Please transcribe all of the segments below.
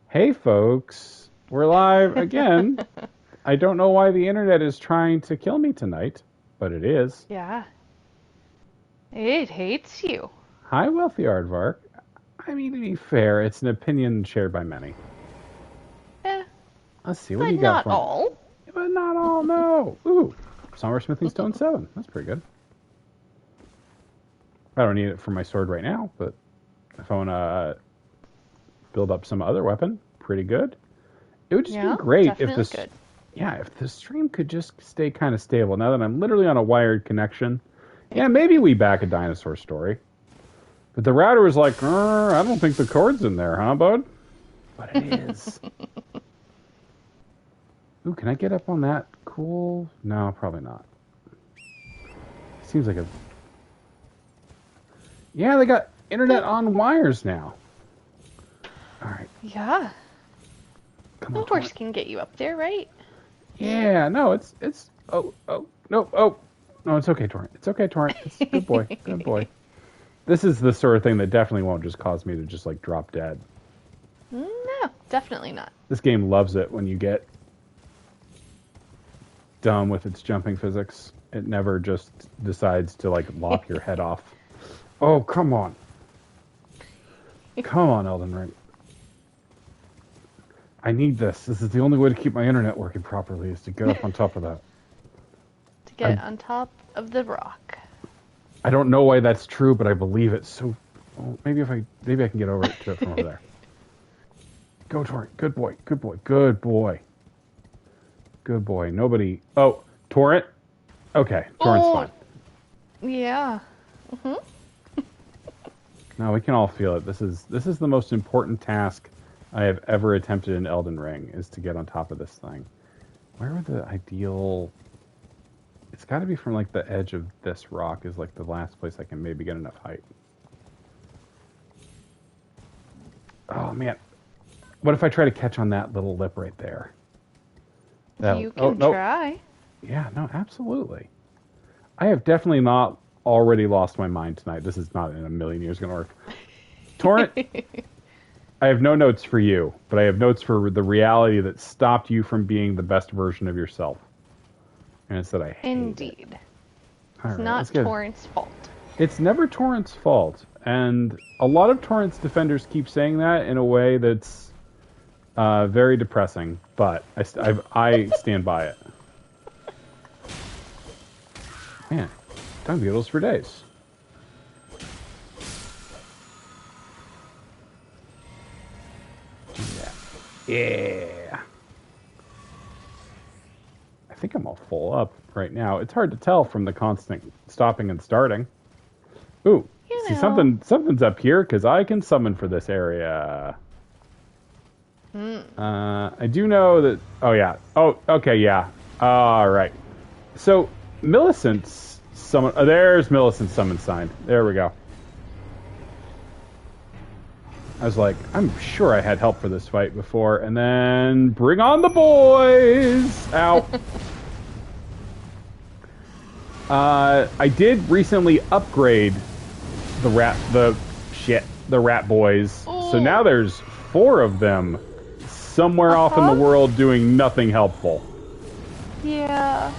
Hey folks, we're live again. I don't know why the internet is trying to kill me tonight, but it is. Yeah, it hates you. Hi, Wealthy Aardvark. I mean, to be fair, it's an opinion shared by many. Eh, Let's see, what do but you got not for me? all. But not all, no. Ooh, Summer Smithing Stone 7. That's pretty good. I don't need it for my sword right now, but if I want to build up some other weapon, pretty good. It would just be Yeah, great if definitely this, good. yeah, if the stream could just stay kind of stable. Now that I'm literally on a wired connection, yeah, maybe we back a dinosaur story. But the router was like, I don't think the cord's in there, huh, bud? But it is. Ooh, can I get up on that? Cool. No, probably not. Seems like a. Yeah, they got internet But on wires now. All right, yeah, come a on, horse Torrent. can get you up there, right? Yeah, no, it's. Oh, no, oh, no, it's okay, Torrent. It's okay, Torrent. It's good boy, good boy. This is the sort of thing that definitely won't just cause me to just like drop dead. No, definitely not. This game loves it when you get dumb with its jumping physics. It never just decides to like lop your head off. Oh, come on. Come on, Elden Ring. I need this. This is the only way to keep my internet working properly is to get up on top of that. To I get on top of the rock. I don't know why that's true, but I believe it. So maybe I can get over to it from over there. Go, Torrent. Good boy. Good boy. Good boy. Good boy. Nobody. Oh, Torrent. Okay, Torrent's Oh, fine. yeah. Hmm. No, we can all feel it. This is the most important task I have ever attempted in Elden Ring is to get on top of this thing. Where would the ideal? It's got to be from like the edge of this rock is like the last place I can maybe get enough height. Oh man, what if I try to catch on that little lip right there? That You oh can no, try. yeah, no, absolutely. I have definitely not already lost my mind tonight. This is not in a million years going to work. Torrent, I have no notes for you, but I have notes for the reality that stopped you from being the best version of yourself. And it's that I hate it. Indeed. All It's right, let's not get. Torrent's fault. It's never Torrent's fault, and a lot of Torrent's defenders keep saying that in a way that's very depressing. But I stand by it. Man, dung beetles for days. Yeah. Yeah. I think I'm all full up right now. It's hard to tell from the constant stopping and starting. Ooh, You see know. something's up here because I can summon for this area. Hmm. I do know that. Oh yeah. Oh okay yeah. All right. So Millicent's summon. Oh, there's Millicent's summon sign. There we go. I was like, I'm sure I had help for this fight before, and then bring on the boys. Ow. I did recently upgrade the rat boys. So now Oh, there's four of them somewhere off in the uh-huh. world doing nothing helpful. Yeah.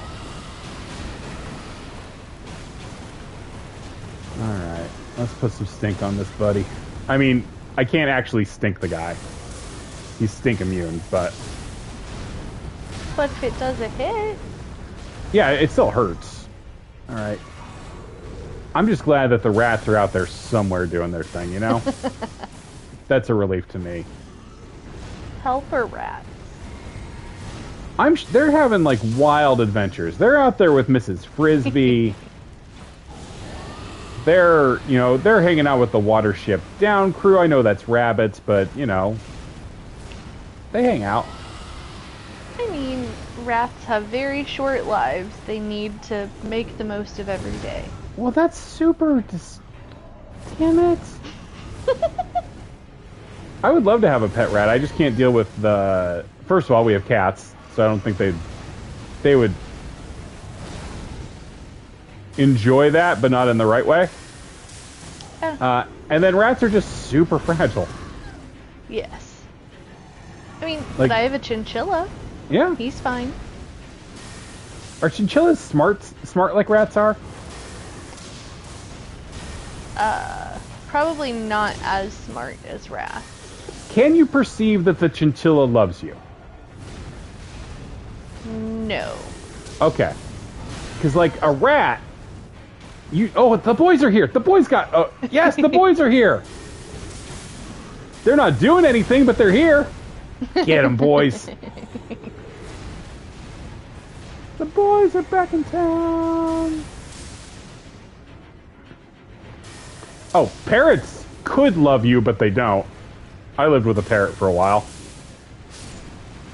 All right, let's put some stink on this buddy. I mean, I can't actually stink the guy. He's stink immune, but But if it does a hit. yeah, it still hurts. All right. I'm just glad that the rats are out there somewhere doing their thing, you know? That's a relief to me. Helper rats. They're having like wild adventures. They're out there with Mrs. Frisbee. They're hanging out with the Watership Down crew. I know that's rabbits, but they hang out. I mean, rats have very short lives. They need to make the most of every day. Well, that's super. Damn it! I would love to have a pet rat. I just can't deal with the. First of all, we have cats, so I don't think they would enjoy that, but not in the right way. Yeah. And then rats are just super fragile. Yes. I mean, but Like, I have a chinchilla. yeah. He's fine. Are chinchillas smart like rats are? Probably not as smart as rats. Can you perceive that the chinchilla loves you? No. Okay. Because, like, a rat, the boys are here. The boys yes, the boys are here. They're not doing anything, but they're here. Get them, boys. The boys are back in town. Oh, parrots could love you, but they don't. I lived with a parrot for a while.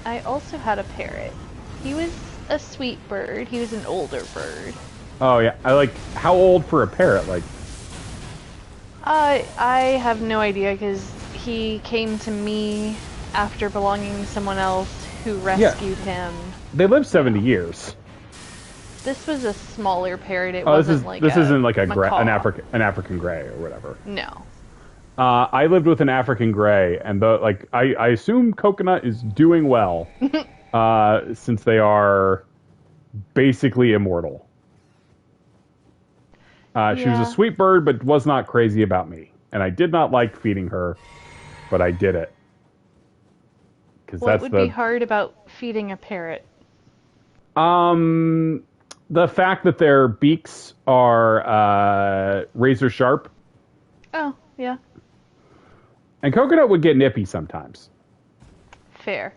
I also had a parrot. He was a sweet bird. He was an older bird. Oh, yeah. How old for a parrot? Like, I have no idea because he came to me after belonging to someone else who rescued him. they live 70 years. This was a smaller parrot. It Oh, wasn't this isn't like an macaw. African gray or whatever. No. I lived with an African gray, and I assume Coconut is doing well, since they are basically immortal. She was a sweet bird, but was not crazy about me, and I did not like feeding her, but I did it. What would be hard about feeding a parrot? The fact that their beaks are razor sharp. Oh, yeah. And Coconut would get nippy sometimes. Fair.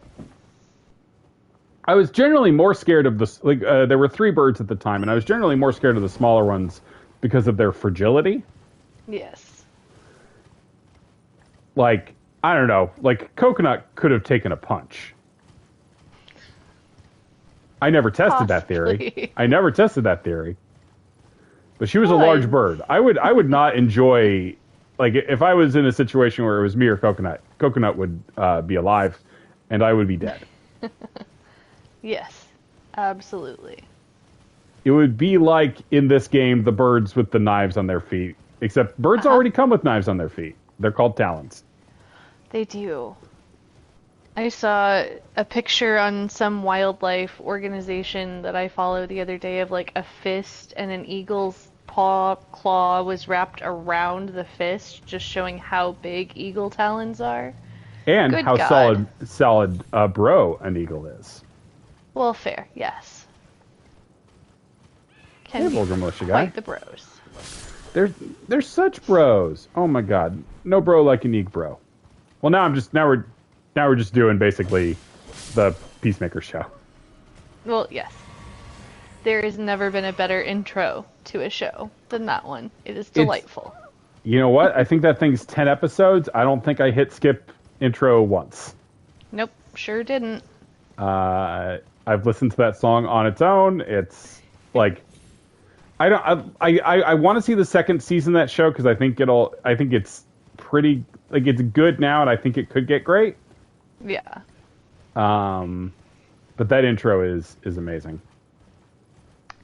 I was generally more scared of there were 3 birds at the time, and I was generally more scared of the smaller ones because of their fragility. Yes. Like, I don't know, like Coconut could have taken a punch. I never tested that theory. I never tested that theory. But she was a large bird. I would not enjoy, like, if I was in a situation where it was me or Coconut, Coconut would be alive, and I would be dead. Yes, absolutely. It would be like in this game, the birds with the knives on their feet. Except birds already come with knives on their feet. They're called talons. They do. I saw a picture on some wildlife organization that I follow the other day of like a fist and an eagle's claw was wrapped around the fist, just showing how big eagle talons are. And Good how God. solid bro an eagle is. Well, fair, yes. Can Hey, be Vulgar Militia guy. quite the bros. They're such bros. Oh my god, no bro like an eagle bro. Well, now we're just doing basically the Peacemaker show. Well, yes. There has never been a better intro to a show than that one. It is delightful. You know what? I think that thing's 10 episodes. I don't think I hit skip intro once. Nope, sure didn't. I've listened to that song on its own. It's like I want to see the second season of that show because I think it's pretty, like, it's good now, and I think it could get great. Yeah. But that intro is amazing.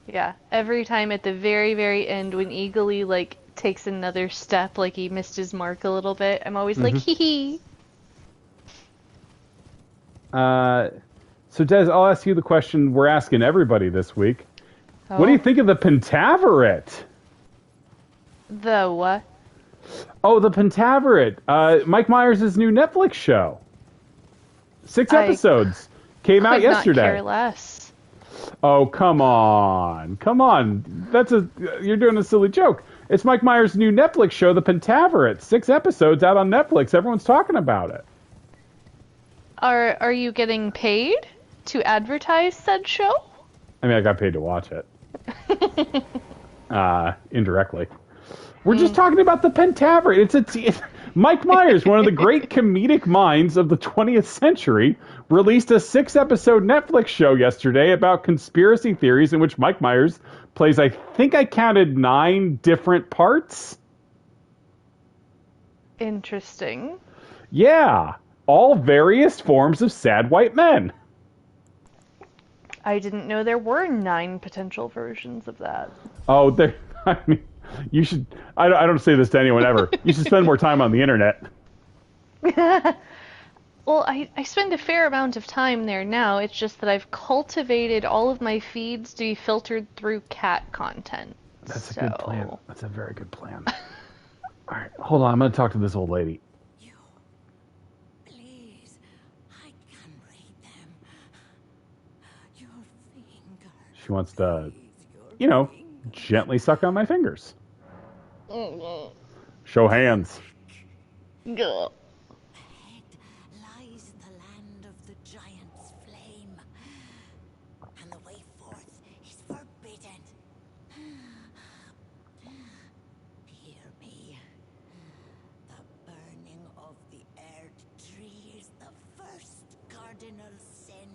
Yeah. Every time at the very, very end when Eagly, like, takes another step, like he missed his mark a little bit, I'm always like, hee hee. So Des, I'll ask you the question we're asking everybody this week. Oh. What do you think of the Pentaveret? The what? Oh, the Pentaveret. Mike Myers' new Netflix show. 6 episodes. Came out yesterday. Could not care less. Oh, come on. Come on. You're doing a silly joke. It's Mike Myers' new Netflix show, The Pentaveret. 6 episodes out on Netflix. Everyone's talking about it. Are you getting paid to advertise said show? I mean, I got paid to watch it. Indirectly. We're just talking about the Pentaveret. It's Mike Myers, one of the great comedic minds of the 20th century, released a 6-episode Netflix show yesterday about conspiracy theories in which Mike Myers plays, I think I counted 9 different parts. Interesting. Yeah. All various forms of sad white men. I didn't know there were 9 potential versions of that. Oh, I mean, you should. I don't say this to anyone ever. You should spend more time on the internet. Well, I spend a fair amount of time there now. It's just that I've cultivated all of my feeds to be filtered through cat content. That's a good plan. So, That's a very good plan. All right, hold on. I'm going to talk to this old lady. You, please, I can read them. Your fingers. She wants to, Please, your fingers. gently suck on my fingers. Show hands. Gah. Ahead lies the land of the giant's flame, and the way forth is forbidden. Hear me. The burning of the earth tree is the first cardinal sin.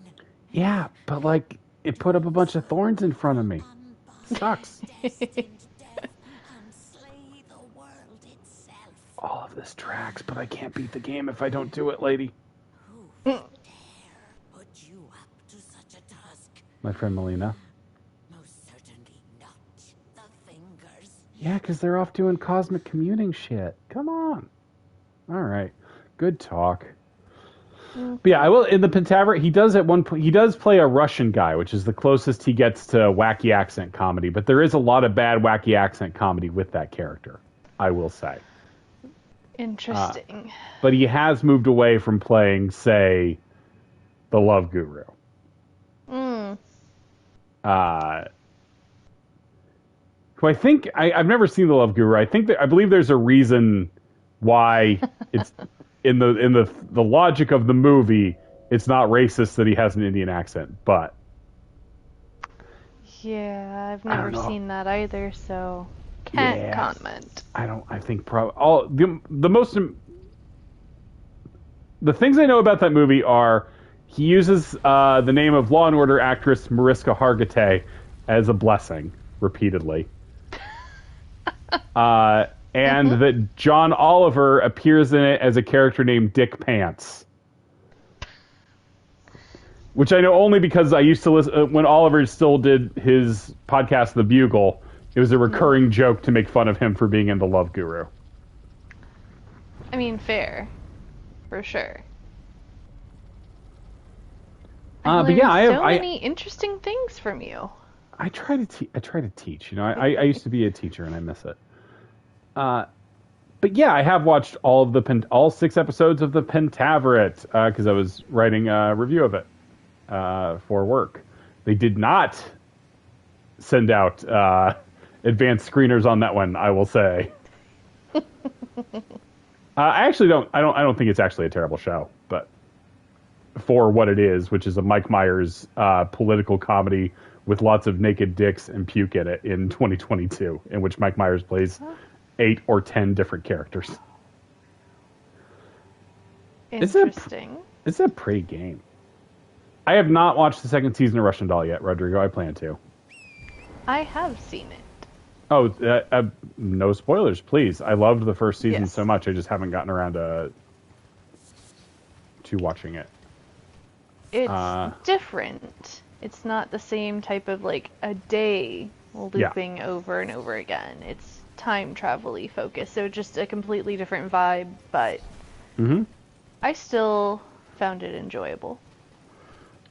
Yeah, but like, it put up a bunch of thorns in front of me. Sucks. Destined death and slay the world itself. All of this tracks, but I can't beat the game if I don't do it, lady. Who would dare put you up to such a task? My friend Melina. Most certainly not the fingers. Yeah, because they're off doing cosmic commuting shit. Come on. All right. Good talk. But yeah, I will. In the Pentaveret, he does at one point. He does play a Russian guy, which is the closest he gets to wacky accent comedy. But there is a lot of bad wacky accent comedy with that character, I will say. Interesting. But he has moved away from playing, say, the Love Guru. Who I think I've never seen the Love Guru. I believe there's a reason why it's in the logic of the movie. It's not racist that he has an Indian accent, but Yeah, I've I never don't know. seen that either, so can't Yeah. comment. I think the things I know about that movie are he uses the name of Law and Order actress Mariska Hargitay as a blessing repeatedly. And that John Oliver appears in it as a character named Dick Pants. Which I know only because I used to listen when Oliver still did his podcast, The Bugle. It was a recurring joke to make fun of him for being in The Love Guru. I mean, fair. For sure. But yeah, I learned have so many interesting things from you. I try to teach. I used to be a teacher and I miss it. But yeah, I have watched all 6 episodes of the Pentaveret because I was writing a review of it for work. They did not send out advanced screeners on that one, I will say. I actually don't. I don't think it's actually a terrible show, but for what it is, which is a Mike Myers political comedy with lots of naked dicks and puke in it in 2022, in which Mike Myers plays 8 or 10 different characters. Interesting. It's a pretty game. I have not watched the second season of Russian Doll yet, Rodrigo. I plan to. I have seen it. Oh, no spoilers, please. I loved the first season Yes. so much. I just haven't gotten around to watching it. It's different. It's not the same type of like a day looping over and over again. It's time travel-y focused, so just a completely different vibe, but I still found it enjoyable.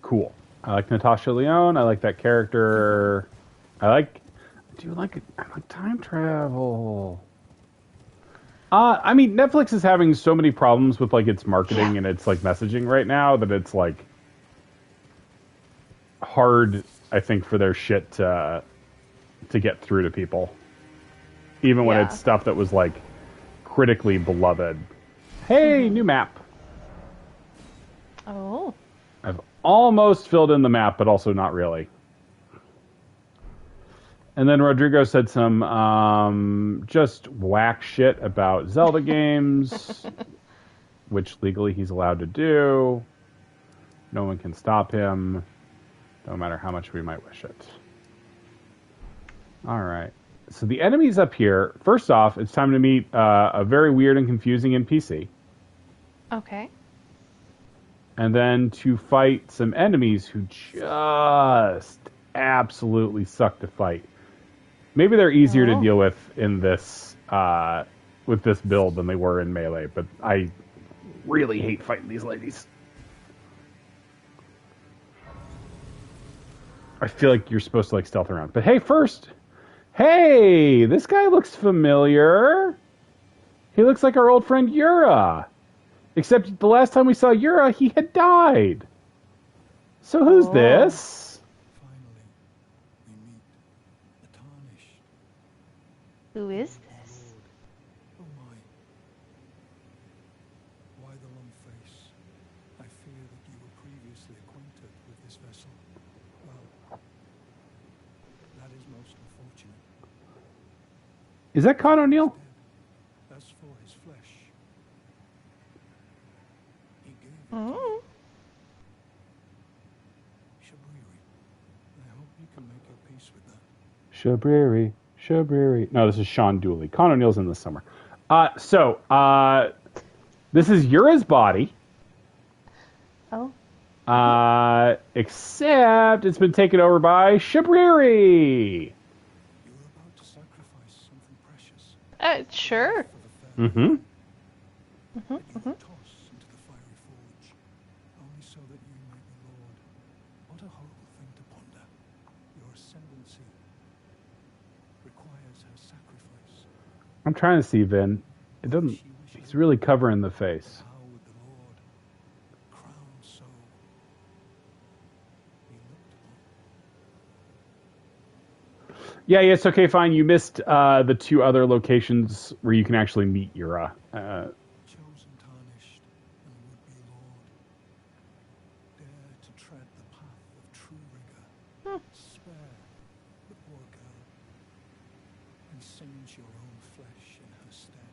Cool. I like Natasha Lyonne. I like that character. I like time travel. I mean, Netflix is having so many problems with like its marketing and its like messaging right now that it's like hard, I think, for their shit to get through to people, even when it's stuff that was like critically beloved. Hey, new map. Oh. I've almost filled in the map, but also not really. And then Rodrigo said some just whack shit about Zelda games, which legally he's allowed to do. No one can stop him, no matter how much we might wish it. All right. So the enemies up here, first off, it's time to meet a very weird and confusing NPC. Okay. And then to fight some enemies who just absolutely suck to fight. Maybe they're easier to deal with in this with this build than they were in Melee, but really hate fighting these ladies. I feel like you're supposed to like stealth around. But hey, first, hey, this guy looks familiar. He looks like our old friend Yura. Except the last time we saw Yura, he had died. So who's this? Finally, we meet the Tarnished. Who is this? Oh my. Why the long face? I fear that you were previously acquainted with this vessel. Well, that is most unfortunate. Is that Con O'Neill? As for his flesh, he gave it Oh. Shabriri. I hope you can make your peace with that. Shabriri, Shabriri. No, this is Sean Dooley. Con O'Neill's in the summer. This is Yura's body. Oh. Except it's been taken over by Shabriri. You were about to sacrifice something precious Sure. for the fair. Mm-hmm. But you were tossed into the fiery forge, only so that you might be Lord. What a horrible thing to ponder. Your ascendancy requires her sacrifice. I'm trying to see Vin. It doesn't. He's really covering the face. How would the Lord, crowned so, be looked upon? Yeah, yes, okay, fine. You missed the two other locations where you can actually meet Yura. Chosen tarnished and would-be Lord, dare to tread the path of true rigor. Spare the poor girl, and singe your own flesh in her stead.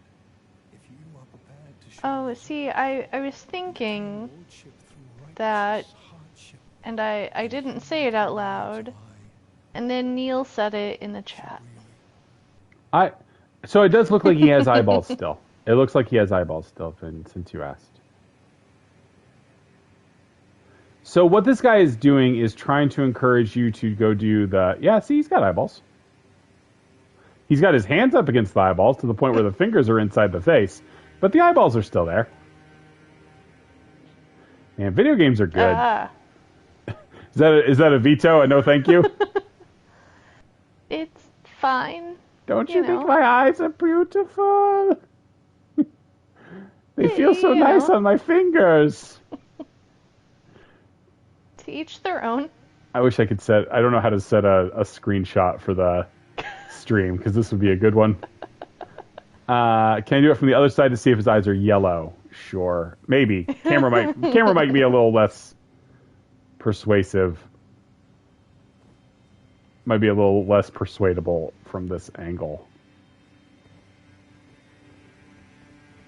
If you are prepared to show Oh, see, I was thinking lordship through that, righteous hardship, and I didn't say it out loud, and then Neil said it in the chat. So it does look like he has eyeballs still. It looks like he has eyeballs still, Vin, since you asked. So what this guy is doing is trying to encourage you to go do the... Yeah, see, he's got eyeballs. He's got his hands up against the eyeballs to the point where the fingers are inside the face. But the eyeballs are still there. Man, video games are good. Ah, Is that a veto? A no thank you? it's fine. Don't You you think know. my eyes are beautiful? They feel so You nice know. on my fingers. To each their own. I wish I could set... I don't know how to set a screenshot for the stream, because this would be a good one. Can I do it from the other side to see if his eyes are yellow? Sure. Maybe. Camera might be a little less persuasive. Might be a little less persuadable from this angle.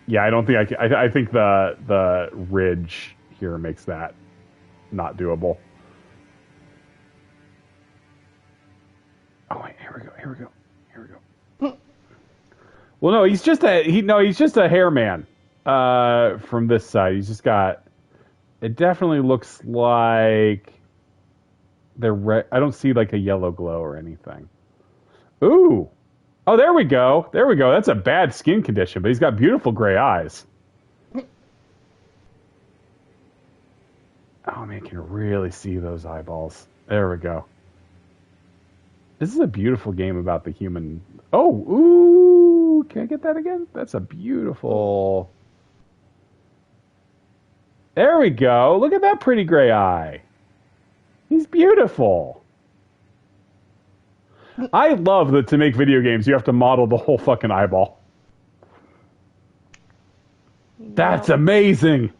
Yeah, I don't think I think the ridge here makes that not doable. Oh wait, here we go. Well, no, he's just a hair man. From this side, he's just got. It definitely looks like they're red. I don't see like a yellow glow or anything. Ooh, oh, there we go. That's a bad skin condition, but he's got beautiful gray eyes. Oh man, you can really see those eyeballs. There we go. This is a beautiful game about the human. Oh, ooh, can I get that again? That's a beautiful. There we go. Look at that pretty gray eye. He's beautiful. I love that to make video games, you have to model the whole fucking eyeball. That's amazing.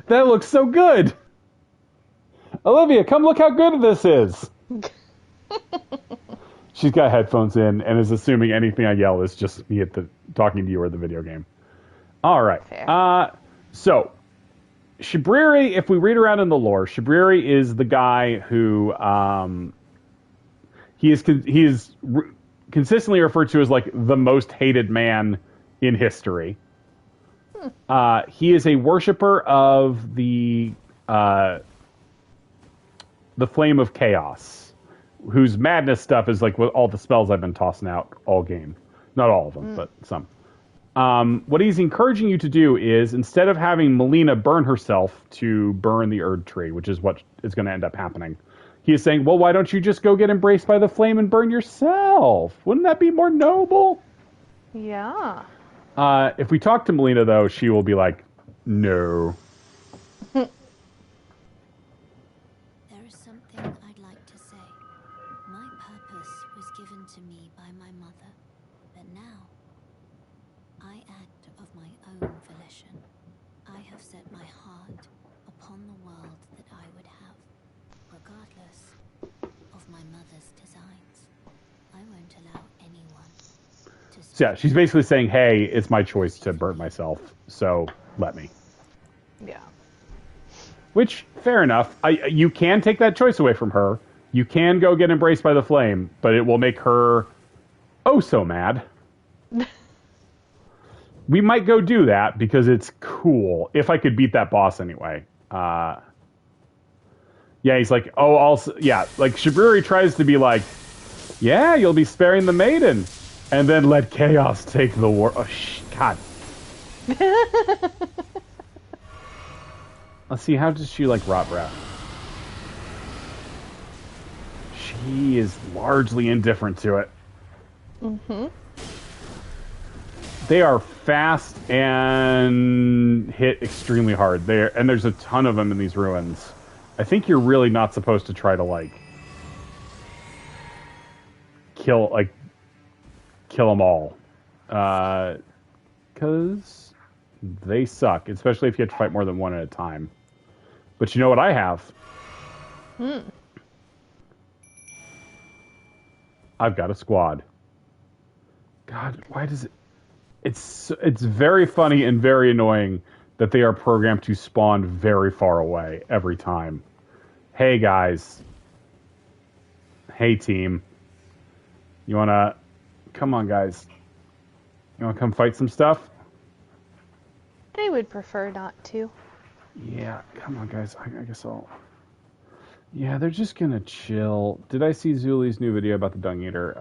That looks so good. Olivia, come look how good this is. She's got headphones in and is assuming anything I yell is just me talking to you or the video game. All right. Fair. So, Shabriri, if we read around in the lore, Shabriri is the guy who he is consistently referred to as like the most hated man in history. He is a worshiper of the flame of chaos, whose madness stuff is like with all the spells I've been tossing out all game. Not all of them, but some. What he's encouraging you to do is, instead of having Melina burn herself to burn the Erd tree, which is what is going to end up happening, he is saying, well, why don't you just go get embraced by the flame and burn yourself? Wouldn't that be more noble? Yeah. If we talk to Melina, though, she will be like, no. There is something I'd like to say. My purpose was given to me by my mother, but now I act of my own volition. I have set my heart upon the world that I would have, regardless of my mother's designs. I won't allow anyone to So yeah, she's basically saying, hey, it's my choice to burn myself, so let me. Yeah. Which, fair enough. You can take that choice away from her. You can go get embraced by the flame, but it will make her oh so mad. We might go do that because it's cool. If I could beat that boss anyway. Yeah, he's like, oh, also, yeah, like Shiburi tries to be like, yeah, you'll be sparing the maiden, and then let chaos take the war. Oh, God. Let's see, how does she like rot breath? She is largely indifferent to it. Mm-hmm. They are fast and hit extremely hard. And there's a ton of them in these ruins. I think you're really not supposed to try to like kill them all, because they suck, especially if you have to fight more than one at a time. But you know what I have? I've got a squad. God, why does it... It's very funny and very annoying that they are programmed to spawn very far away every time. Hey, guys. Hey, team. You wanna... Come on, guys. You wanna come fight some stuff? They would prefer not to. Yeah, come on, guys. I guess I'll... Yeah, they're just gonna chill. Did I see Zuli's new video about the Dung Eater?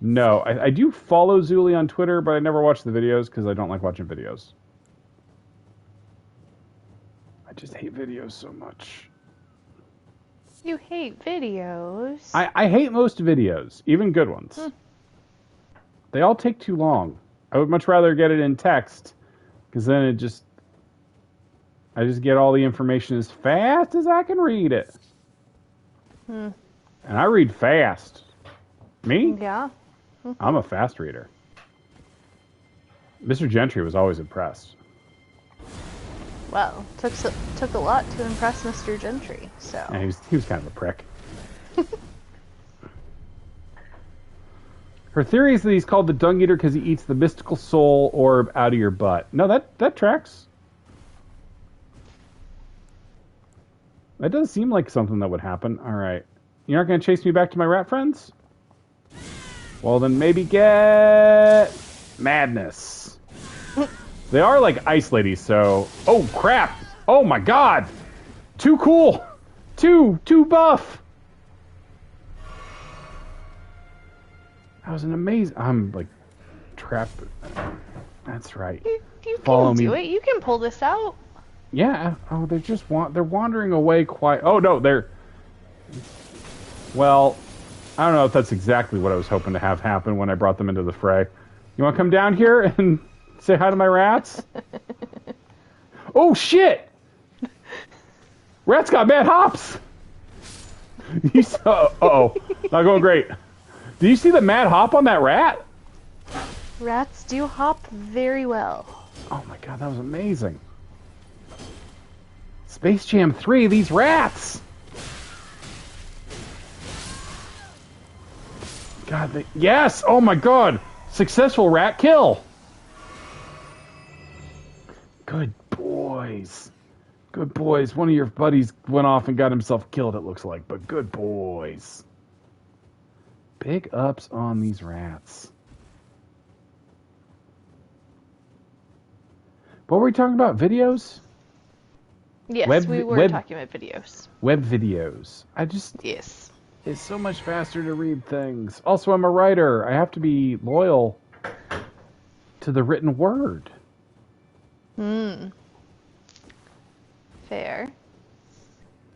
No. I do follow Zuli on Twitter, but I never watch the videos because I don't like watching videos. I just hate videos so much. You hate videos. I hate most videos, even good ones. They all take too long. I would much rather get it in text, because then I just get all the information as fast as I can read it. And I read fast. Me? Yeah. I'm a fast reader. Mr. Gentry was always impressed. Well, took a lot to impress Mr. Gentry, so. And he was kind of a prick. Her theory is that he's called the Dung Eater because he eats the mystical soul orb out of your butt. No, that tracks. That does seem like something that would happen. All right. You're not going to chase me back to my rat friends? Well, then maybe get... Madness. They are like ice ladies, so... Oh, crap! Oh, my God! Too cool! Too buff! That was an amazing... I'm, like, trapped. That's right. You Follow can do me. it. You can pull this out. Yeah. Oh, they're wandering away quite... Oh, no, they're... Well, I don't know if that's exactly what I was hoping to have happen when I brought them into the fray. You want to come down here and say hi to my rats? Oh, shit! Rats got mad hops! You saw... Uh-oh. Not going great. Did you see the mad hop on that rat? Rats do hop very well. Oh my god, that was amazing. Space Jam 3, these rats! God, yes! Oh my god! Successful rat kill! Good boys. Good boys. One of your buddies went off and got himself killed, it looks like, but good boys. Big ups on these rats. What were we talking about? Videos? Yes, we were talking about videos. Web videos. Yes. It's so much faster to read things. Also, I'm a writer. I have to be loyal. to the written word. Fair.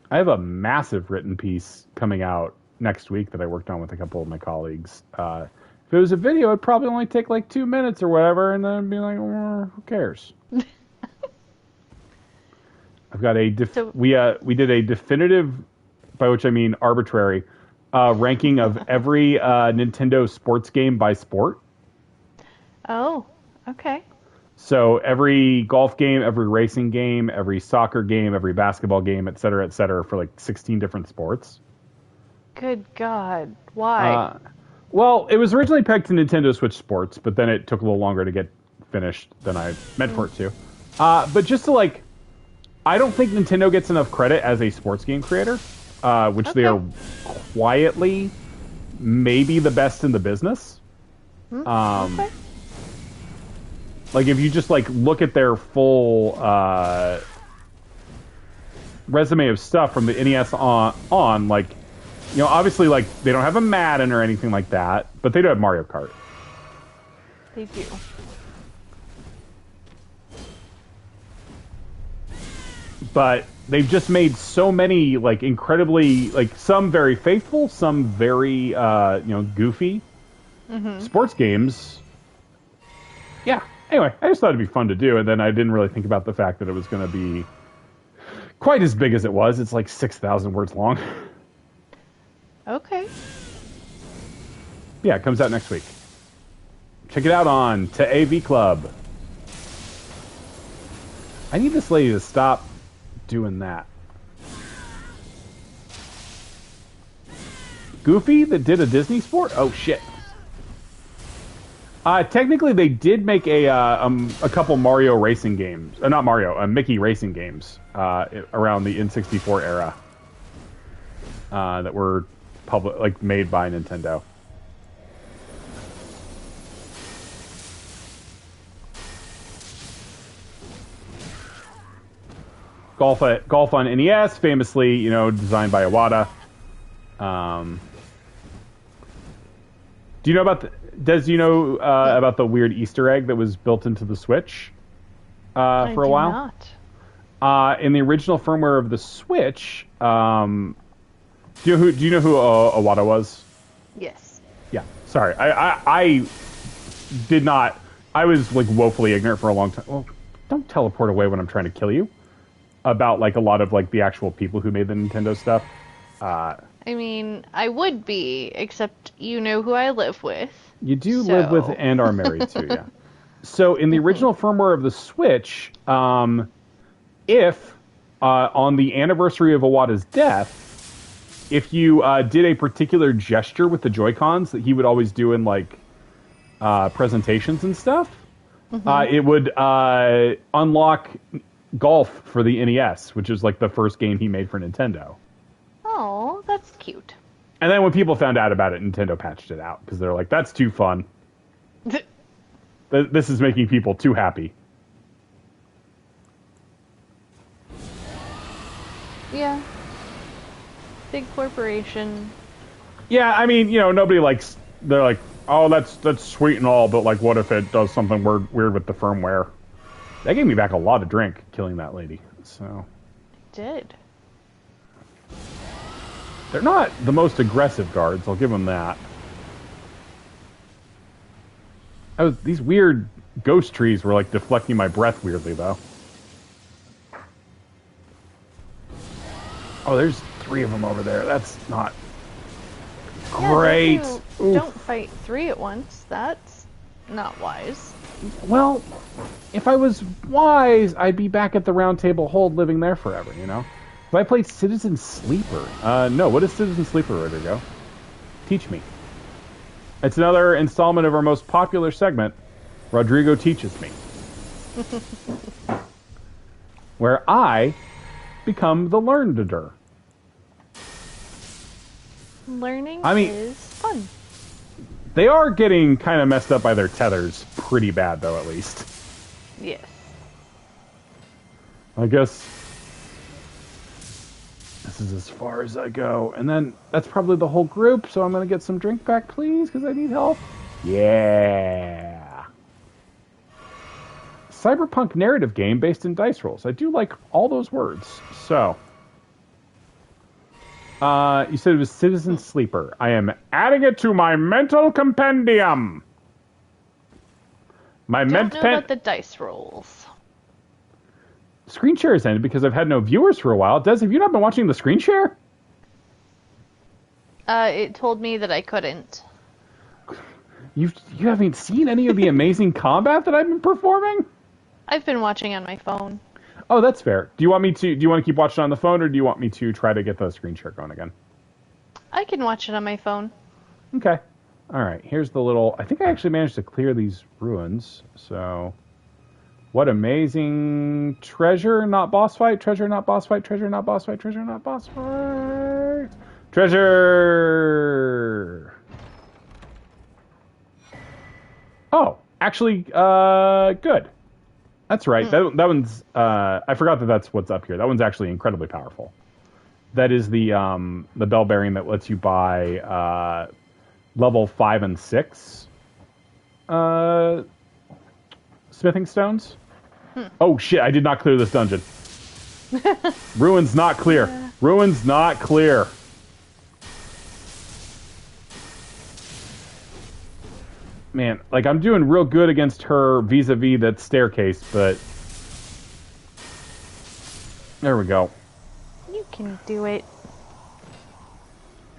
I have a massive written piece coming out next week that I worked on with a couple of my colleagues. If it was a video, it'd probably only take like 2 minutes or whatever, and then I'd be like, who cares? I've got we did a definitive, by which I mean arbitrary, ranking of every Nintendo sports game by sport. Oh, okay. So every golf game, every racing game, every soccer game, every basketball game, et cetera, for like 16 different sports. Good God. Why? Well, it was originally pegged to Nintendo Switch Sports, but then it took a little longer to get finished than I meant for it to. But just to like, I don't think Nintendo gets enough credit as a sports game creator, which they are quietly maybe the best in the business. Okay. Like if you just like look at their full resume of stuff from the NES on, like, you know, obviously like they don't have a Madden or anything like that, but they do have Mario Kart. They do. But they've just made so many like incredibly, like, some very faithful, some very goofy sports games. Yeah. Anyway, I just thought it'd be fun to do, and then I didn't really think about the fact that it was going to be quite as big as it was. It's like 6,000 words long. Okay. Yeah, it comes out next week. Check it out on To AV Club. I need this lady to stop doing that. Goofy that did a Disney sport? Oh shit. Technically, they did make a couple Mario racing games. Not Mario, Mickey racing games around the N64 era that were made by Nintendo. Golf on NES, famously, designed by Iwata. Do you know about about the weird Easter egg that was built into the Switch for a while? Not. In the original firmware of the Switch, do you know who Iwata was? Yes. Yeah. Sorry, I did not. I was like woefully ignorant for a long time. Well, don't teleport away when I'm trying to kill you. About like a lot of like the actual people who made the Nintendo stuff. I mean, I would be, except you know who I live with. You do live with and are married to, yeah. So in the original firmware of the Switch, if on the anniversary of Iwata's death, if you did a particular gesture with the Joy-Cons that he would always do in like presentations and stuff, it would unlock Golf for the NES, which is like the first game he made for Nintendo. Oh, that's cute. And then when people found out about it, Nintendo patched it out because they're like, that's too fun. This is making people too happy. Yeah. Big corporation. Yeah, I mean, nobody likes... They're like, oh, that's sweet and all, but like, what if it does something weird with the firmware? That gave me back a lot of drink, killing that lady. So It did. They're not the most aggressive guards, I'll give them that. These weird ghost trees were like deflecting my breath weirdly, though. Oh, there's 3 of them over there. That's not great. Yeah, don't fight 3 at once. That's not wise. Well, if I was wise, I'd be back at the Round Table Hold living there forever, If I played Citizen Sleeper... no, what is Citizen Sleeper, Rodrigo? Teach me. It's another installment of our most popular segment, Rodrigo Teaches Me. Where I become the learneder. Learning is fun. They are getting kind of messed up by their tethers pretty bad, though, at least. Yes. I guess this is as far as I go. And then that's probably the whole group, so I'm going to get some drink back, please, because I need help. Yeah. cyberpunk narrative game based in dice rolls. I do like all those words. So, you said it was Citizen Sleeper. I am adding it to my mental compendium. My Don't know about the dice rolls. Screen share has ended because I've had no viewers for a while. Des, have you not been watching the screen share? It told me that I couldn't. You haven't seen any of the amazing combat that I've been performing? I've been watching on my phone. Oh, that's fair. Do you want to keep watching on the phone, or do you want me to try to get the screen share going again? I can watch it on my phone. Okay. All right. Here's the little. I think I actually managed to clear these ruins. So, what amazing treasure, not boss fight. Treasure, not boss fight. Treasure, not boss fight. Treasure, not boss fight. Treasure. Oh, actually, good. That's right. That one's. I forgot that that's what's up here. That one's actually incredibly powerful. That is the bell bearing that lets you buy level 5 and 6 smithing stones. Oh shit! I did not clear this dungeon. Ruins not clear. Yeah. Ruins not clear. Man, like, I'm doing real good against her vis-a-vis that staircase, but... There we go. You can do it.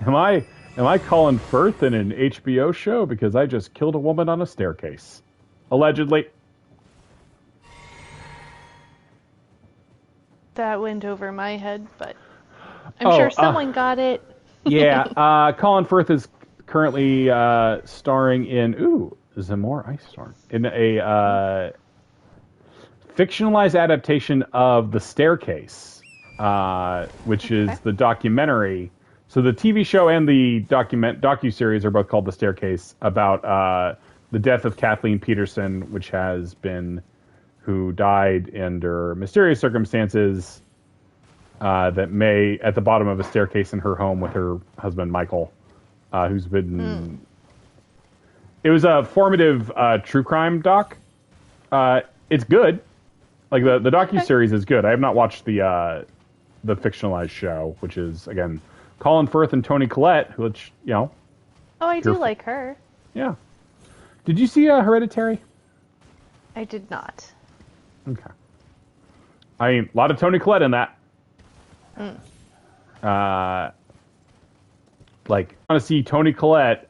Am I Colin Firth in an HBO show because I just killed a woman on a staircase? Allegedly. That went over my head, but I'm sure someone got it. Yeah, Colin Firth is currently starring in Zamora Ice Storm in a fictionalized adaptation of The Staircase, which is the documentary. So the TV show and the docuseries are both called The Staircase, about the death of Kathleen Peterson, who died under mysterious circumstances that may at the bottom of a staircase in her home with her husband Michael. Who's been... It was a formative true crime doc. It's good. Like, the docuseries is good. I have not watched the fictionalized show, which is, again, Colin Firth and Toni Collette, which, you know... Oh, I do like her. Yeah. Did you see Hereditary? I did not. Okay. I mean, a lot of Toni Collette in that. Like, I want to see Toni Collette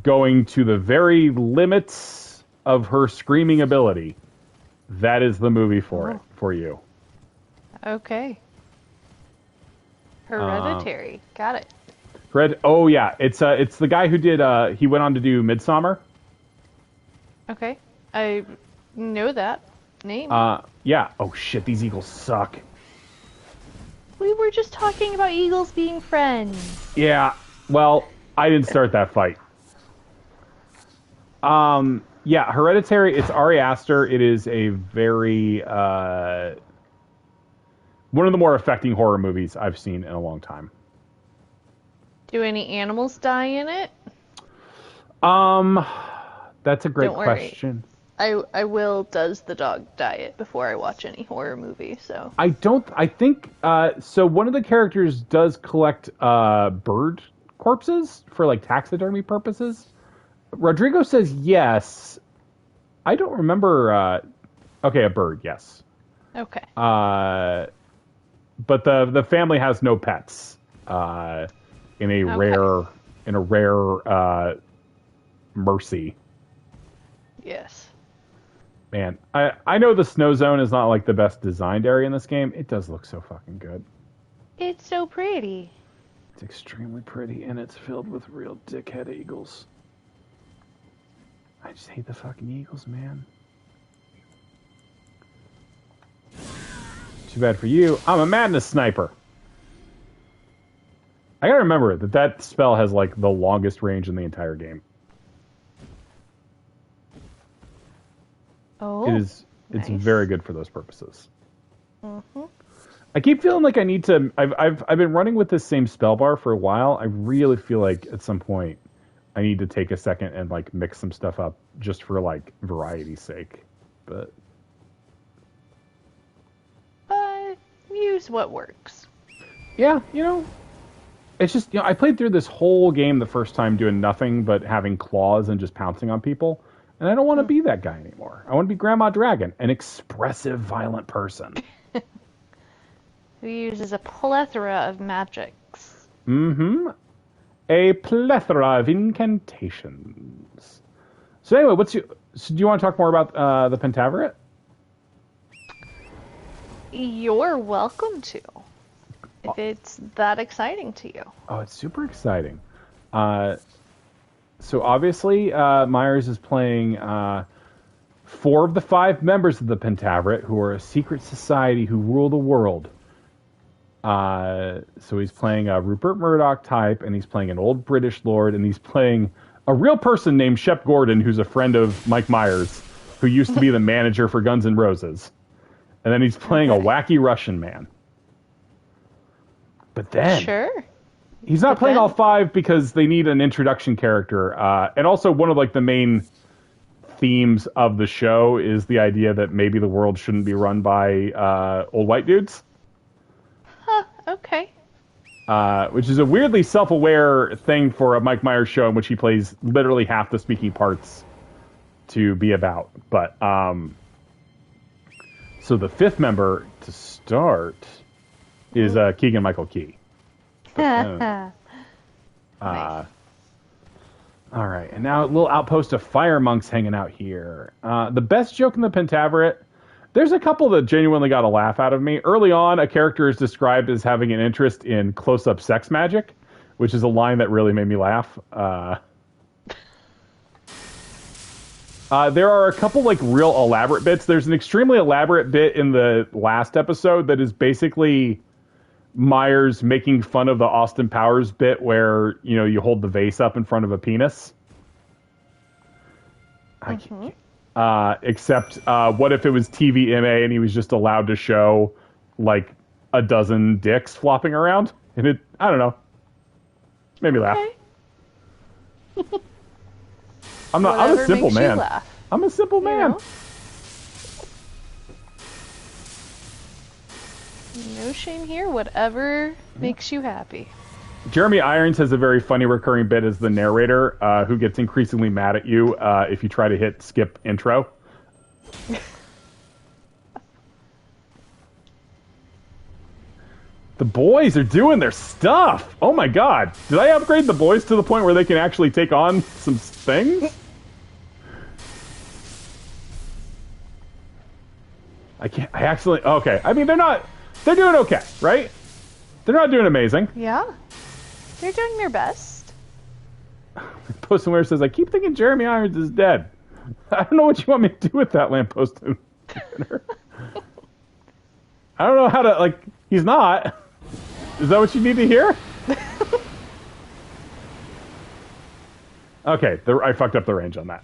going to the very limits of her screaming ability. That is the movie for you. Okay. Hereditary. Got it. Oh yeah, it's the guy who did. He went on to do Midsommar. Okay, I know that name. Yeah. Oh shit, these eagles suck. We were just talking about eagles being friends. Yeah, well, I didn't start that fight. Yeah, Hereditary, it's Ari Aster. It is a very, one of the more affecting horror movies I've seen in a long time. Do any animals die in it? That's a great Don't worry. question. I will does the dog diet before I watch any horror movie, so. I think, so one of the characters does collect, bird corpses for, like, taxidermy purposes. Rodrigo says yes. I don't remember, okay, a bird, yes. Okay. But the family has no pets, in a rare, mercy. Yes. Man, I know the snow zone is not like the best designed area in this game. It does look so fucking good. It's so pretty. It's extremely pretty, and it's filled with real dickhead eagles. I just hate the fucking eagles, man. Too bad for you. I'm a madness sniper. I gotta remember that spell has, like, the longest range in the entire game. Oh, It's nice. very good for those purposes. Mm-hmm. I keep feeling like I need to. I've been running with this same spell bar for a while. I really feel like at some point I need to take a second and, like, mix some stuff up just for, like, variety's sake. but Use what works. yeah, it's just, I played through this whole game the first time doing nothing but having claws and just pouncing on people, and I don't want to be that guy anymore. I want to be Grandma Dragon, an expressive, violent person. Who uses a plethora of magics. Mm-hmm. A plethora of incantations. So anyway, so do you want to talk more about the Pentaveret? You're welcome to. If it's that exciting to you. Oh, it's super exciting. So obviously, Myers is playing 4 of the 5 members of the Pentaveret, who are a secret society who rule the world. So he's playing a Rupert Murdoch type, and he's playing an old British lord, and he's playing a real person named Shep Gordon, who's a friend of Mike Myers, who used to be the manager for Guns N' Roses. And then he's playing a wacky Russian man. But then... Sure. He's not playing all 5 because they need an introduction character. And also one of the main themes of the show is the idea that maybe the world shouldn't be run by old white dudes. Huh, okay. Which is a weirdly self-aware thing for a Mike Myers show in which he plays literally half the speaking parts to be about. But, so the 5th member to start is Keegan-Michael Key. Nice. All right, and now a little outpost of fire monks hanging out here. The best joke in the Pentaveret, there's a couple that genuinely got a laugh out of me. Early on, a character is described as having an interest in close-up sex magic, which is a line that really made me laugh. There are a couple real elaborate bits. There's an extremely elaborate bit in the last episode that is basically Myers making fun of the Austin Powers bit where, you hold the vase up in front of a penis. Except, what if it was TVMA and he was just allowed to show, a dozen dicks flopping around? And I don't know. Made me laugh. Okay. I'm a simple man. I'm a simple man. No shame here. Whatever makes you happy. Jeremy Irons has a very funny recurring bit as the narrator, who gets increasingly mad at you if you try to hit skip intro. The boys are doing their stuff. Oh my god. Did I upgrade the boys to the point where they can actually take on some things? Okay. I mean, they're doing okay, right? They're not doing amazing. Yeah. They're doing their best. Post Where says, I keep thinking Jeremy Irons is dead. I don't know what you want me to do with that, lamppost. I don't know how to, he's not. Is that what you need to hear? Okay, I fucked up the range on that.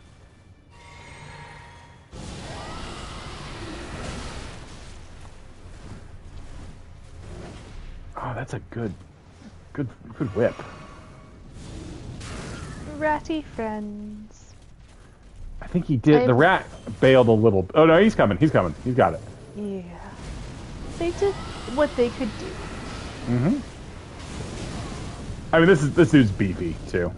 Oh, that's a good whip. Ratty friends. I think he did. The rat bailed a little. Oh no, he's coming. He's got it. Yeah. They did what they could do. Mm-hmm. I mean, this dude's beefy too.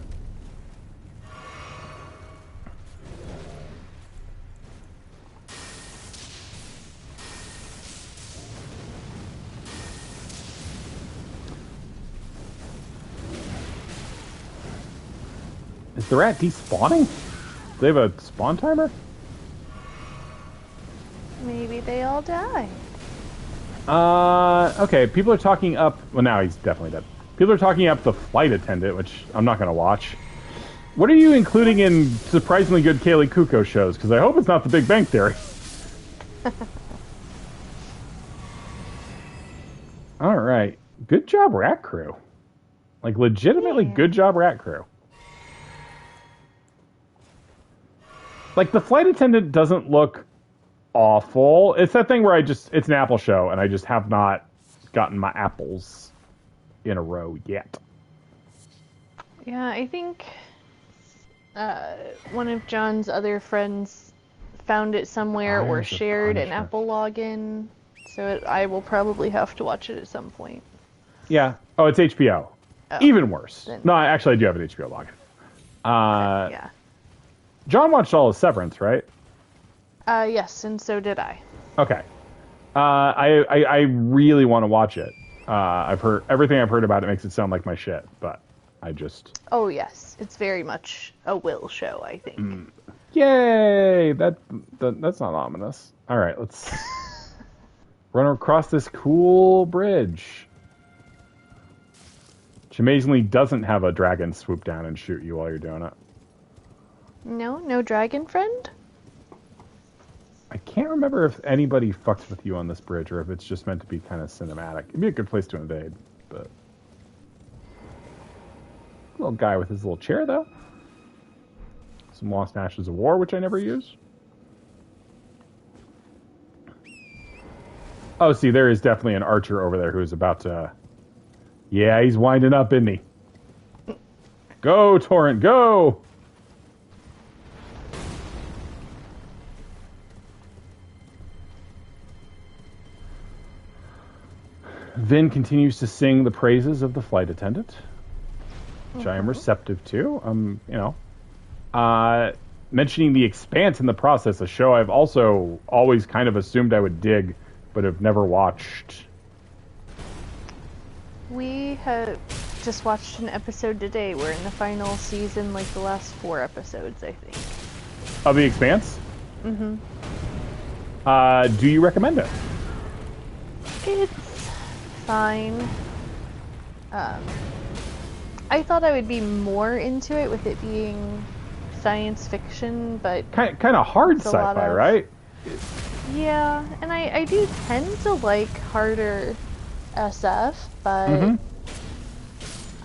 Is the rat despawning? Do they have a spawn timer? Maybe they all died. Okay, people are talking up... Well, now he's definitely dead. People are talking up the flight attendant, which I'm not going to watch. What are you including in surprisingly good Kaylee Kuko shows? Because I hope it's not The Big Bang Theory. All right. Good job, Rat Crew. Legitimately good job, Rat Crew. The flight attendant doesn't look awful. It's that thing where it's an Apple show, and I just have not gotten my apples in a row yet. Yeah, I think one of John's other friends found it somewhere or Fires of shared an Punishment. Apple login, so I will probably have to watch it at some point. Yeah. Oh, it's HBO. Oh, Even worse. then- No, actually, I do have an HBO login. Yeah. John watched all of Severance, right? Yes, and so did I. Okay. I really want to watch it. I've heard everything I've heard about it makes it sound like my shit, but I just Oh yes, it's very much a Will show, I think. yay! That's not ominous. All right, let's run across this cool bridge, which amazingly doesn't have a dragon swoop down and shoot you while you're doing it. No dragon friend? I can't remember if anybody fucks with you on this bridge or if it's just meant to be kind of cinematic. It'd be a good place to invade, but little guy with his little chair though. Some Lost Ashes of War, which I never use. Oh, see, there is definitely an archer over there who's about to. Yeah, he's winding up, isn't he? Go, Torrent, go! Vin continues to sing the praises of the flight attendant, which I am receptive to. Mentioning The Expanse in the process, a show I've also always kind of assumed I would dig, but have never watched. We have just watched an episode today. We're in the final season, like the last 4 episodes, I think. Of The Expanse? Mm-hmm. Do you recommend it? It's fine. I thought I would be more into it with it being science fiction, but Kind of hard It's a lot sci-fi, of- right? yeah, and I do tend to like harder SF, but I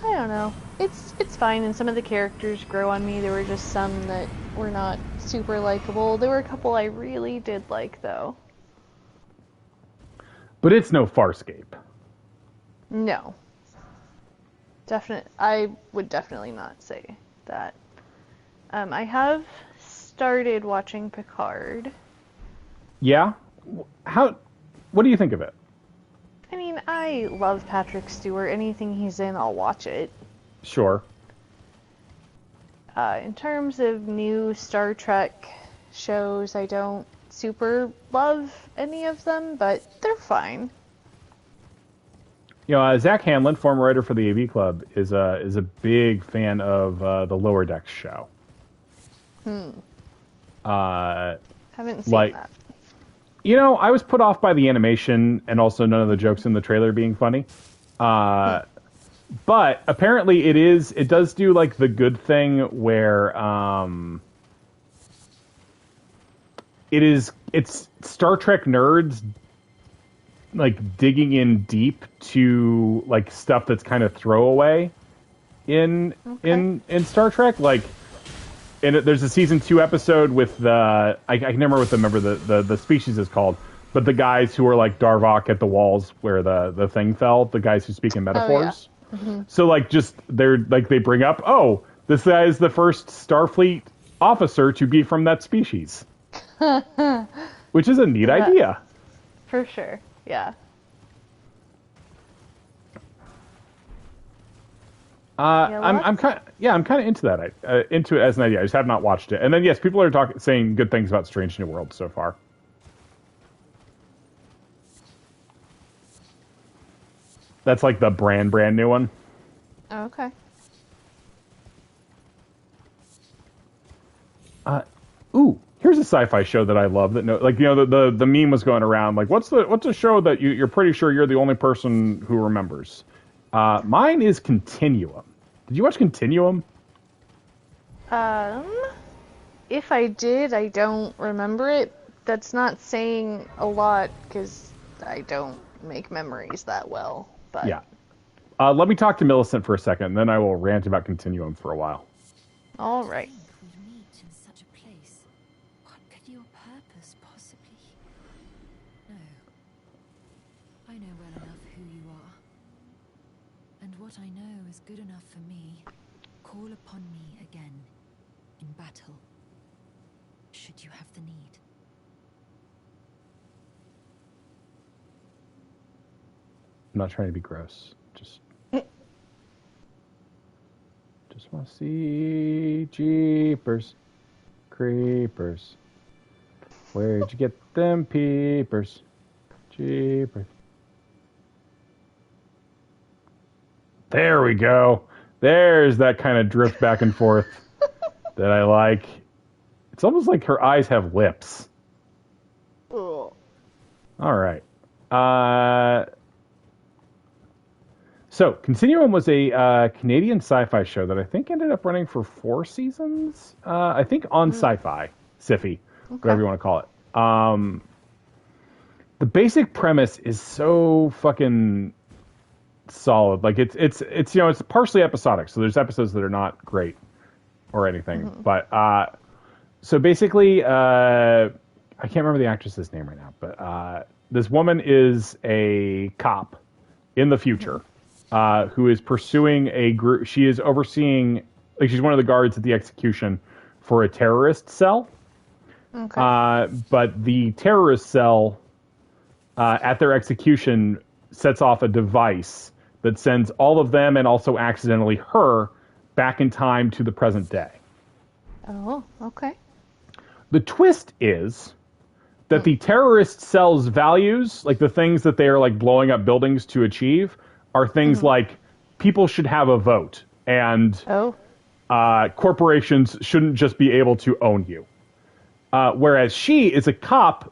don't know. It's fine, and some of the characters grow on me. There were just some that were not super likable. There were a couple I really did like, though. But it's no Farscape. No. I would definitely not say that. I have started watching Picard. Yeah? What do you think of it? I mean, I love Patrick Stewart. Anything he's in, I'll watch it. Sure. In terms of new Star Trek shows, I don't super love any of them, but they're fine. You know, Zach Hanlon, former writer for the AV Club, is a big fan of the Lower Decks show. Haven't seen Like- that. You know, I was put off by the animation and also none of the jokes in the trailer being funny. But apparently it does do like the good thing where it's Star Trek nerds like digging in deep to like stuff that's kind of throwaway in Star Trek. Like, and there's a season 2 episode with the I can never remember the species is called, but the guys who are like Darvok at the walls where the thing fell, the guys who speak in metaphors. So like just they're like they bring up, oh, this guy is the first Starfleet officer to be from that species, which is a neat idea. For sure, yeah. I'm kind of into that. Into it as an idea. I just have not watched it. And then yes, people are saying good things about Strange New Worlds so far. That's like the brand new one. Oh, okay. Ooh, here's a sci-fi show that I love. That the meme was going around like, what's a show that you're pretty sure you're the only person who remembers? Mine is Continuum. Did you watch Continuum? If I did, I don't remember it. That's not saying a lot because I don't make memories that well. But Yeah. Let me talk to Millicent for a second, and then I will rant about Continuum for a while. all right. Would meet in such a place. What could your purpose possibly? No. I know well enough who you are. And what I know is good enough for me. Call upon me again in battle. Should you have the need. I'm not trying to be gross. Just want to see Jeepers Creepers. Where'd you get them peepers? Jeepers. There we go. There's that kind of drift back and forth that I like. It's almost like her eyes have lips. Oh. All right. So, Continuum was a Canadian sci-fi show that I think ended up running for 4 seasons. I think on Sci-Fi, Sci-Fi, whatever you want to call it. The basic premise is so fucking solid. Like it's it's partially episodic, so there's episodes that are not great or anything. But so basically, I can't remember the actress's name right now, but this woman is a cop in the future. Who is pursuing a group. She is overseeing, like, she's one of the guards at the execution for a terrorist cell. Okay. But the terrorist cell, at their execution, sets off a device that sends all of them and also accidentally her back in time to the present day. Oh, okay. The twist is that the terrorist cell's values, like the things that they are like blowing up buildings to achieve, are things like people should have a vote and corporations shouldn't just be able to own you. Whereas she is a cop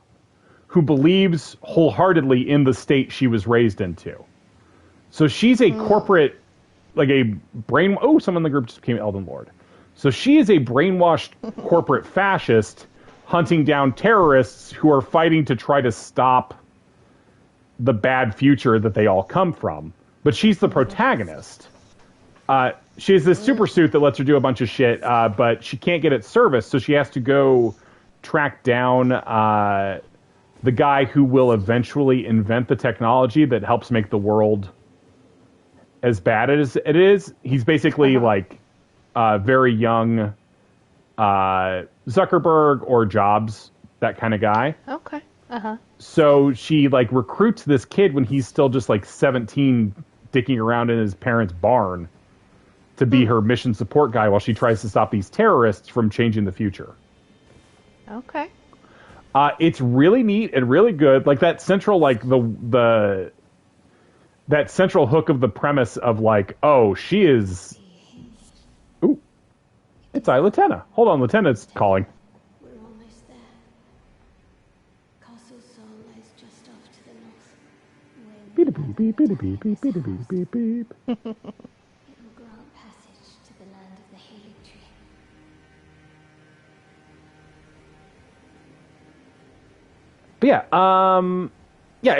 who believes wholeheartedly in the state she was raised into. So she's a corporate, like a brain... Oh, someone in the group just became Elden Lord. So she is a brainwashed corporate fascist hunting down terrorists who are fighting to try to stop the bad future that they all come from. But she's the protagonist. She has this super suit that lets her do a bunch of shit, but she can't get it serviced, so she has to go track down the guy who will eventually invent the technology that helps make the world as bad as it is. He's basically like very young Zuckerberg or Jobs, that kind of guy. Okay. So she like recruits this kid when he's still just like 17, dicking around in his parents' barn to be her mission support guy while she tries to stop these terrorists from changing the future. Okay. It's really neat and really good. Like that central, like that central hook of the premise of like, oh, she is. Ooh, it's Lieutenant. Hold on, Lieutenant's calling. We're almost there. Castle Sol lies just off to the north. Beep beep beep beep beep beep beep beep beep beep. It will grant passage to the land of the healing tree. But yeah,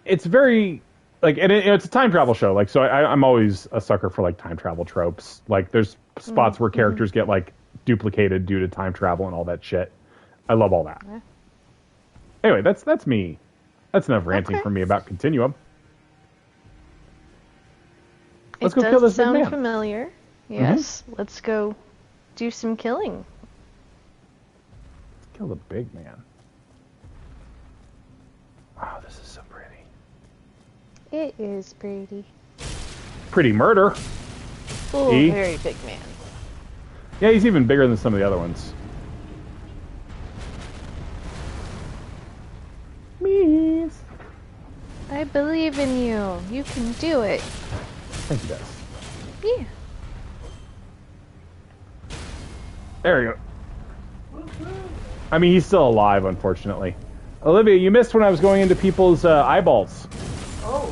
it's very like, and it's a time travel show. Like, so I'm always a sucker for like time travel tropes. Like, there's spots where characters get like duplicated due to time travel and all that shit. I love all that. Yeah. Anyway, that's me. That's enough ranting from me about Continuum. Let's go kill this big sound man. familiar. Yes. Let's go do some killing. Let's kill the big man. Wow, this is so pretty. It is pretty. Pretty murder. Oh, E? very big man. Yeah, he's even bigger than some of the other ones. Mees. I believe in you. You can do it. I think he does. Yeah. There you go. I mean, he's still alive, unfortunately. Olivia, you missed when I was going into people's eyeballs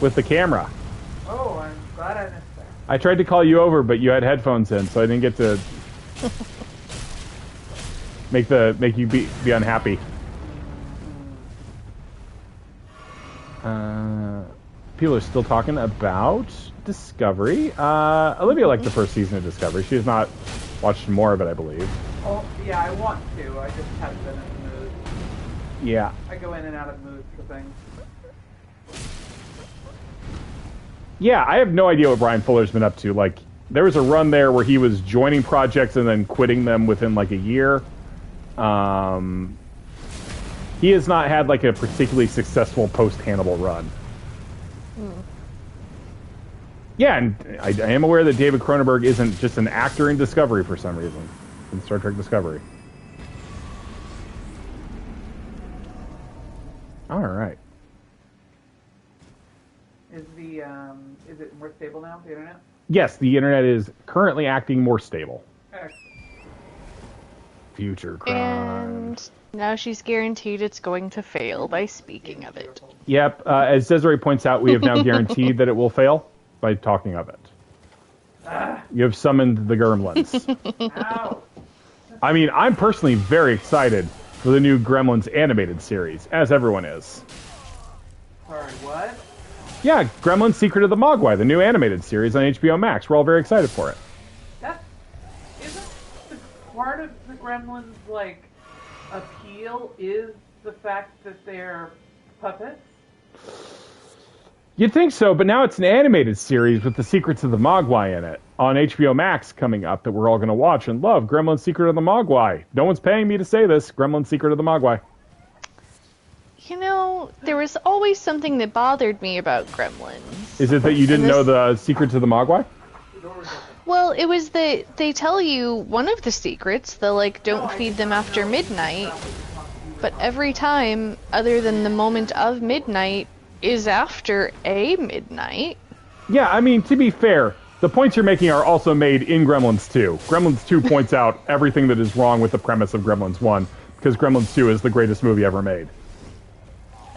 with the camera. Oh, I'm glad I missed that. I tried to call you over, but you had headphones in, so I didn't get to make you be unhappy. People are still talking about Discovery. Olivia liked the first season of Discovery. She has not watched more of it, I believe. Oh, yeah, I want to. I just haven't been in the mood. Yeah. I go in and out of moods for things. Yeah, I have no idea what Brian Fuller's been up to. Like, there was a run there where he was joining projects and then quitting them within like a year. He has not had like a particularly successful post-Hannibal run. Yeah, and I am aware that David Cronenberg isn't just an actor in Discovery for some reason. In Star Trek Discovery. All right. Is it more stable now, the internet? Yes, the internet is currently acting more stable. Excellent. Future crime. And now she's guaranteed it's going to fail by speaking of it. Yep, as Desiree points out, we have now guaranteed that it will fail by talking of it. You have summoned the gremlins. Ow. I mean, I'm personally very excited for the new Gremlins animated series, as everyone is. Sorry, what? Yeah, Gremlins Secret of the Mogwai, the new animated series on HBO Max. We're all very excited for it. That isn't the part of the Gremlins like appeal is the fact that they're puppets. You'd think so, but now it's an animated series with the Secrets of the Mogwai in it on HBO Max coming up that we're all going to watch and love. Gremlins Secret of the Mogwai. No one's paying me to say this. Gremlins Secret of the Mogwai. You know, there was always something that bothered me about Gremlins. Is it that you didn't know the Secrets of the Mogwai? Well, it was that they tell you one of the secrets, the like, don't feed them after midnight, but every time, other than the moment of midnight, is after a midnight. Yeah, I mean, to be fair, the points you're making are also made in Gremlins 2. Gremlins 2 points out everything that is wrong with the premise of Gremlins 1, because Gremlins 2 is the greatest movie ever made.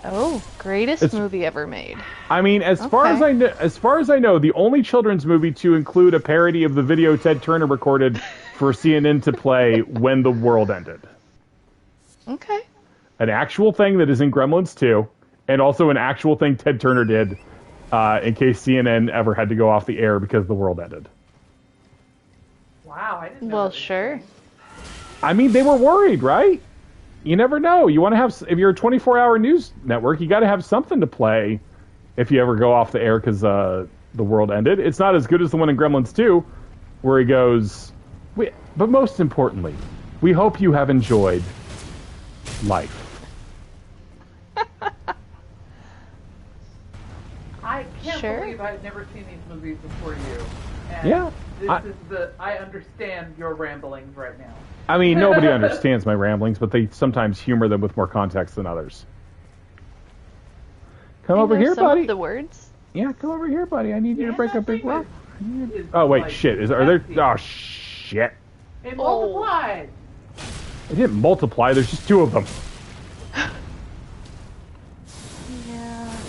Oh, greatest movie ever made. I mean, as far as I know, the only children's movie to include a parody of the video Ted Turner recorded for CNN to play when the world ended. Okay. An actual thing that is in Gremlins 2, and also an actual thing Ted Turner did in case CNN ever had to go off the air because the world ended. Wow, I didn't know. Well, that was sure. thing. I mean, they were worried, right? You never know. You want to have, if you're a 24-hour news network, you got to have something to play if you ever go off the air because the world ended. It's not as good as the one in Gremlins 2, where he goes, but most importantly, we hope you have enjoyed life. I can't Sure. believe I've never seen these movies before you. And Yeah, I understand your ramblings right now. I mean, nobody understands my ramblings, but they sometimes humor them with more context than others. Come I over know here, some buddy. of the words. Yeah, come over here, buddy. I need you to break a big rock. Is Oh, wait, like shit. Are there... hefty. Oh, shit. It multiplied. It didn't multiply. There's just two of them. Yeah.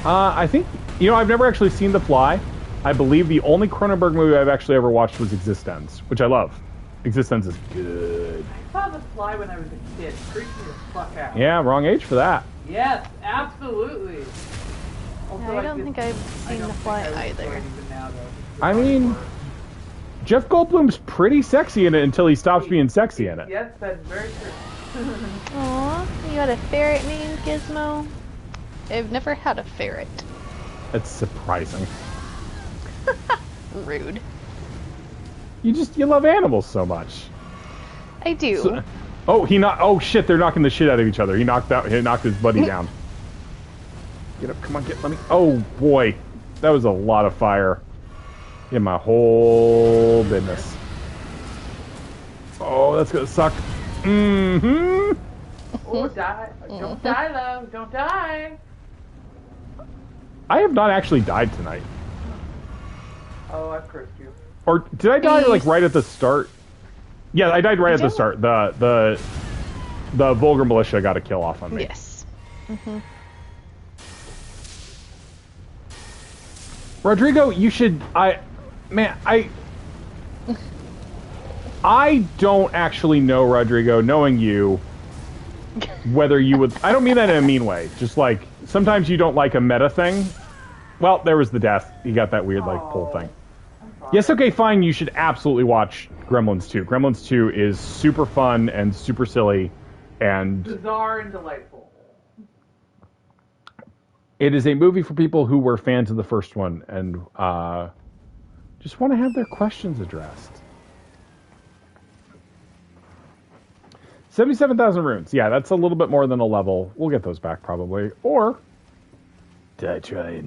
I think... You know, I've never actually seen The Fly. I believe the only Cronenberg movie I've actually ever watched was Existence, which I love. Existence is good. I saw The Fly when I was a kid. Freaked me the fuck out. Yeah, wrong age for that. Yes, absolutely. Also, I don't think I've I seen don't The think Fly I would either. enjoy it even now, though. I mean, Jeff Goldblum's pretty sexy in it until he stops being sexy in it. Yes, that's very true. Aw, you got a ferret named Gizmo? I've never had a ferret. That's surprising. Rude. You love animals so much. I do. Oh shit, they're knocking the shit out of each other. He knocked his buddy down. Get up, come on, let me. Oh boy. That was a lot of fire. In my whole business. Oh, that's gonna suck. Mm-hmm. Oh, die. Don't die, love. Don't die. I have not actually died tonight. Oh, I've cursed you. Or did I die like right at the start? Yeah, I died right at the start. The vulgar militia got a kill off on me. Yes. Mm-hmm. Rodrigo, you should. I don't actually know, Rodrigo, knowing you, whether you would. I don't mean that in a mean way. Just like sometimes you don't like a meta thing. Well, there was the death. He got that weird like pull thing. Yes, okay, fine. You should absolutely watch Gremlins 2. Gremlins 2 is super fun and super silly, and Bizarre and delightful. it is a movie for people who were fans of the first one and just want to have their questions addressed. 77,000 runes. Yeah, that's a little bit more than a level. We'll get those back probably. Or did I try?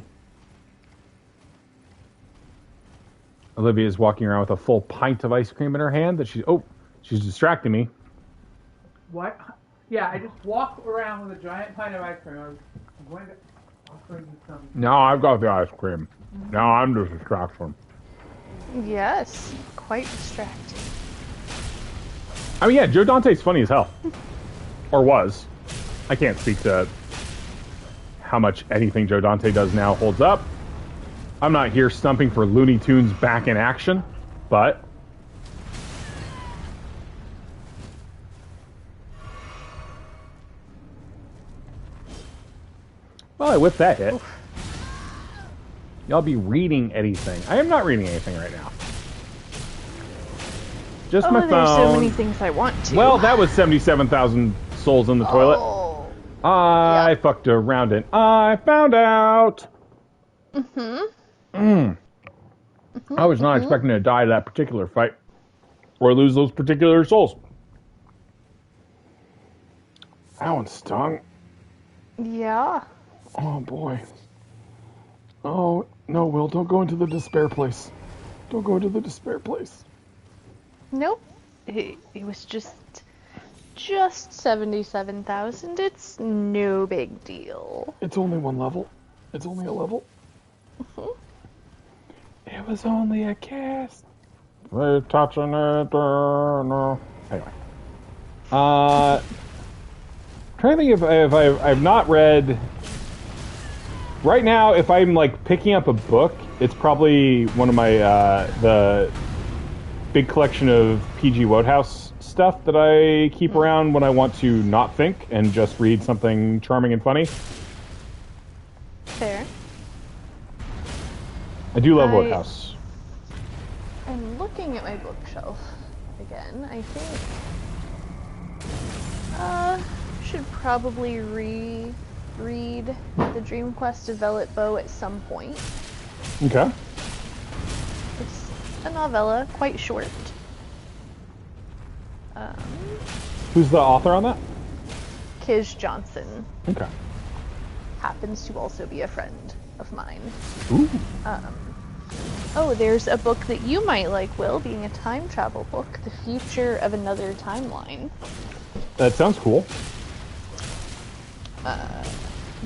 Olivia is walking around with a full pint of ice cream in her hand that she's distracting me. What? Yeah, I just walk around with a giant pint of ice cream. I'm going to offer you some. No, I've got the ice cream. No, I'm just distracting. Yes, quite distracting. I mean, yeah, Joe Dante's funny as hell. Or was. I can't speak to how much anything Joe Dante does now holds up. I'm not here stumping for Looney Tunes back in action, but... Well, I whipped that hit. Oof. Y'all be reading anything. I am not reading anything right now. Just my phone. There's so many things I want to. Well, that was 77,000 souls in the toilet. I fucked around and I found out. I was not expecting to die that particular fight or lose those particular souls. That one stung. Yeah. Oh boy. Oh no, Will, don't go into the despair place. Don't go into the despair place. Nope. It was just 77,000. It's no big deal. It's only one level. It's only a level. It was only a cast. They're touching it. No. Anyway. Trying to think if I've not read. Right now, if I'm like picking up a book, it's probably one of my the big collection of P.G. Wodehouse stuff that I keep around when I want to not think and just read something charming and funny. Fair. I do love Wodehouse. I'm looking at my bookshelf again. I think should probably read The Dream Quest of Velvet Bow at some point. Okay. It's a novella, quite short. Who's the author on that? Kiz Johnson. Okay. Happens to also be a friend of mine. Ooh. There's a book that you might like, Will, being a time travel book, The Future of Another Timeline. That sounds cool.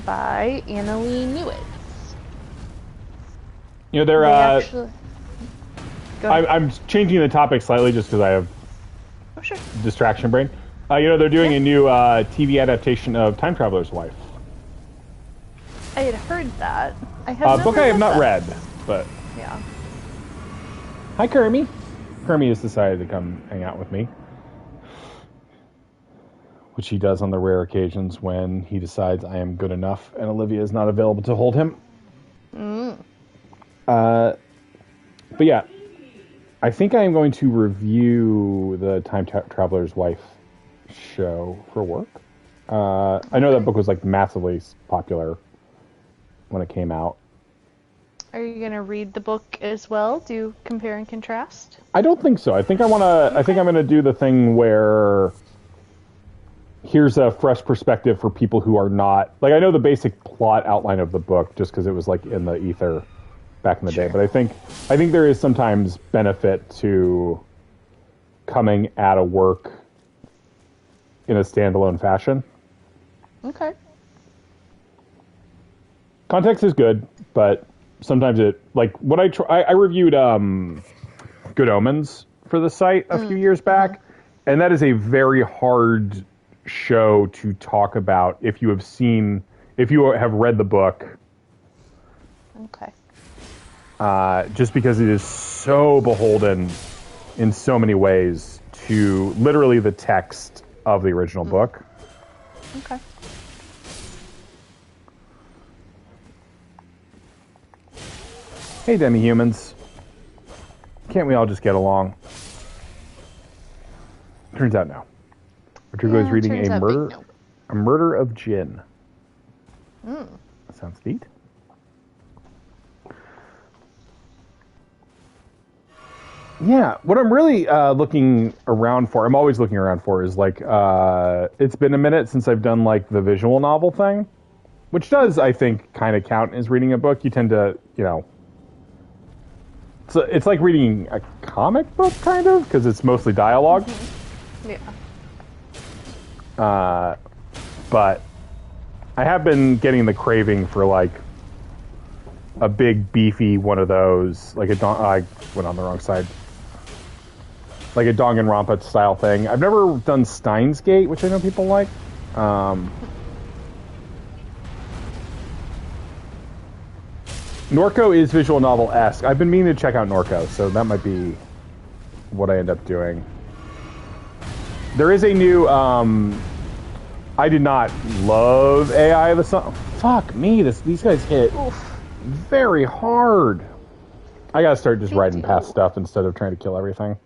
By Annalee Newitz. You know, they're I'm changing the topic slightly just because I have distraction brain. They're doing a new TV adaptation of Time Traveler's Wife. I had heard that. I have book I have not read, but yeah. Hi, Kermie. Kermie has decided to come hang out with me, which he does on the rare occasions when he decides I am good enough and Olivia is not available to hold him. But yeah, I think I am going to review the Time Traveler's Wife show for work. I know that book was like massively popular when it came out. Are you gonna read the book as well? Do compare and contrast? I don't think so. I think I'm gonna do the thing where here's a fresh perspective for people who are not like I know the basic plot outline of the book just because it was like in the ether back in the day. But I think there is sometimes benefit to coming at a work in a standalone fashion. Okay. Context is good, but sometimes it like what I reviewed Good Omens for the site a few years back, and that is a very hard show to talk about if you have read the book. Okay. Just because it is so beholden in so many ways to literally the text of the original book. Okay. Hey, demi-humans. Can't we all just get along? Turns out no. Rodrigo is reading a murder of Jinn. That sounds neat. Yeah, what I'm really looking around for, I'm always looking around for, is like, it's been a minute since I've done like the visual novel thing, which does, I think, kind of count as reading a book. You tend to, it's like reading a comic book, kind of, because it's mostly dialogue. Yeah. But I have been getting the craving for like a big beefy one of those, like I went on the wrong side, like a Danganronpa style thing. I've never done Steins Gate, which I know people like. Norco is visual novel-esque. I've been meaning to check out Norco, so that might be what I end up doing. There is a new, I did not love AI the song. Fuck me, these guys hit very hard. I gotta start just riding past stuff instead of trying to kill everything.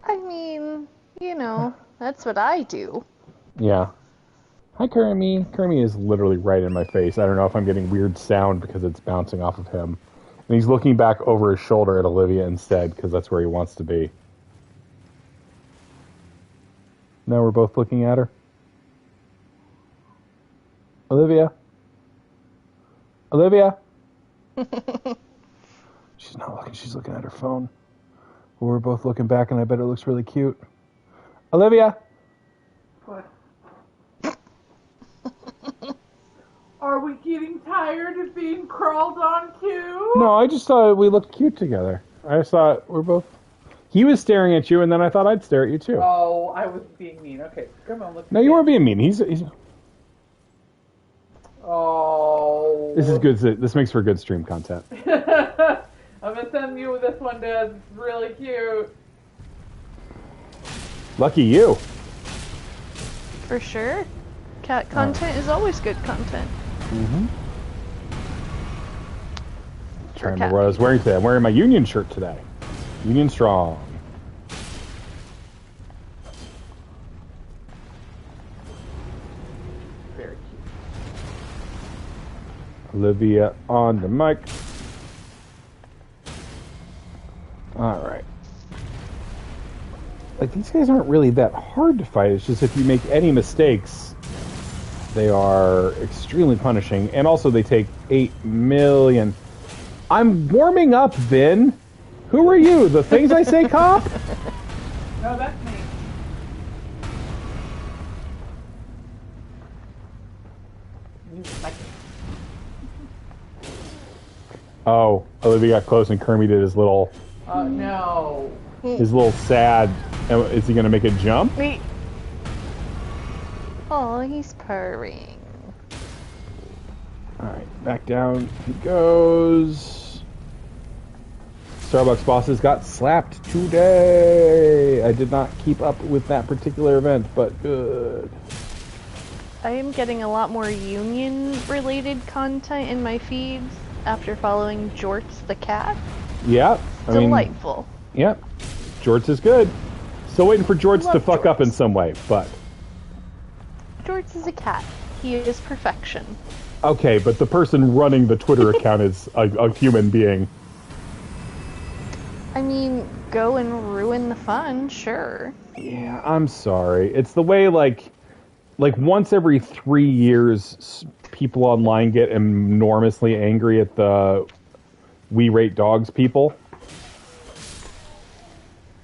I mean, that's what I do. Yeah. Hi, Kermie. Kermie is literally right in my face. I don't know if I'm getting weird sound because it's bouncing off of him. And he's looking back over his shoulder at Olivia instead, because that's where he wants to be. Now we're both looking at her. Olivia? Olivia? She's not looking. She's looking at her phone. Well, we're both looking back, and I bet it looks really cute. Olivia? What? Are we getting tired of being crawled on too? No, I just thought we looked cute together. I just thought we're both... He was staring at you, and then I thought I'd stare at you, too. Oh, I was being mean. Okay, come on, let's... No, you weren't being mean. He's... Oh... This is good. This makes for good stream content. I'm gonna send you this one, Dad. It's really cute. Lucky you. For sure. Cat content is always good content. Mm-hmm. Trying to remember what I was wearing today. I'm wearing my Union shirt today. Union strong. Very cute. Olivia on the mic. Alright. Like, these guys aren't really that hard to fight. It's just if you make any mistakes, they are extremely punishing. And also, they take 8 million. I'm warming up, Vin. Who are you? The things I say, cop? No, that's me. Oh, Olivia got close and Kermie did his little... No. His little sad... Is he going to make a jump? Wait. Oh, he's purring. Alright, back down he goes. Starbucks bosses got slapped today. I did not keep up with that particular event, but good. I am getting a lot more Union-related content in my feeds after following Jorts the cat. Yeah, Delightful. Yeah, Jorts is good. Still waiting for Jorts to fuck up in some way, but... Jorts is a cat. He is perfection. Okay, but the person running the Twitter account is a human being. I mean, go and ruin the fun, sure. Yeah, I'm sorry. It's the way, like once every 3 years, people online get enormously angry at the We Rate Dogs people.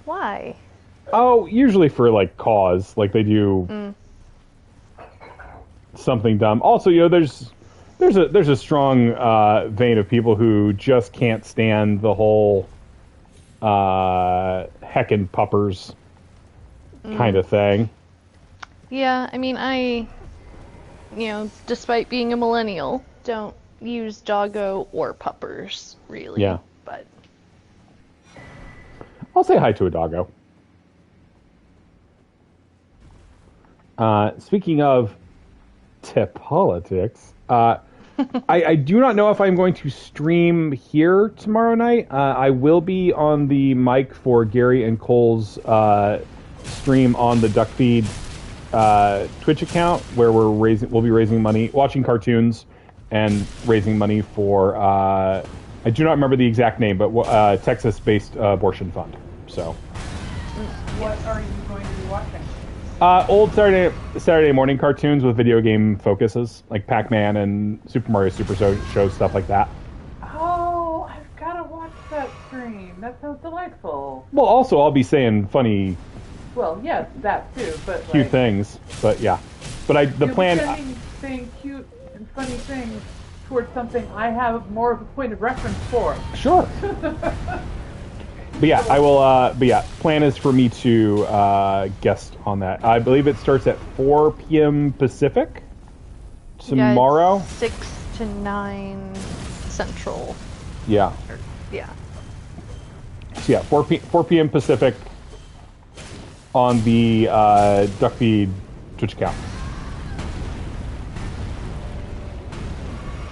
Why? Oh, usually for, like, cause. Like, they do something dumb. Also, there's a strong vein of people who just can't stand the whole heckin' puppers kind of thing. Yeah, I mean, despite being a millennial, don't use doggo or puppers, really. Yeah. But I'll say hi to a doggo. Speaking of politics, I do not know if I'm going to stream here tomorrow night. I will be on the mic for Gary and Cole's stream on the Duckfeed Twitch account, where we'll be raising money, watching cartoons, and raising money for I do not remember the exact name, but Texas-based abortion fund. So, What are you going to be watching? old Saturday morning cartoons with video game focuses, like Pac-Man and Super Mario Super Show, stuff like that. Oh, I've got to watch that stream. That sounds delightful. Well, also I'll be saying funny, Well, yes, that too, but cute like, things, but yeah. But the you'll plan. be saying cute and funny things towards something I have more of a point of reference for. Sure. But yeah, I will. But yeah, plan is for me to guest on that. I believe it starts at 4 p.m. Pacific tomorrow. Yeah, 6 to 9 Central. Yeah. Yeah. So yeah, 4 p.m. Pacific on the Duckfeed Twitch account.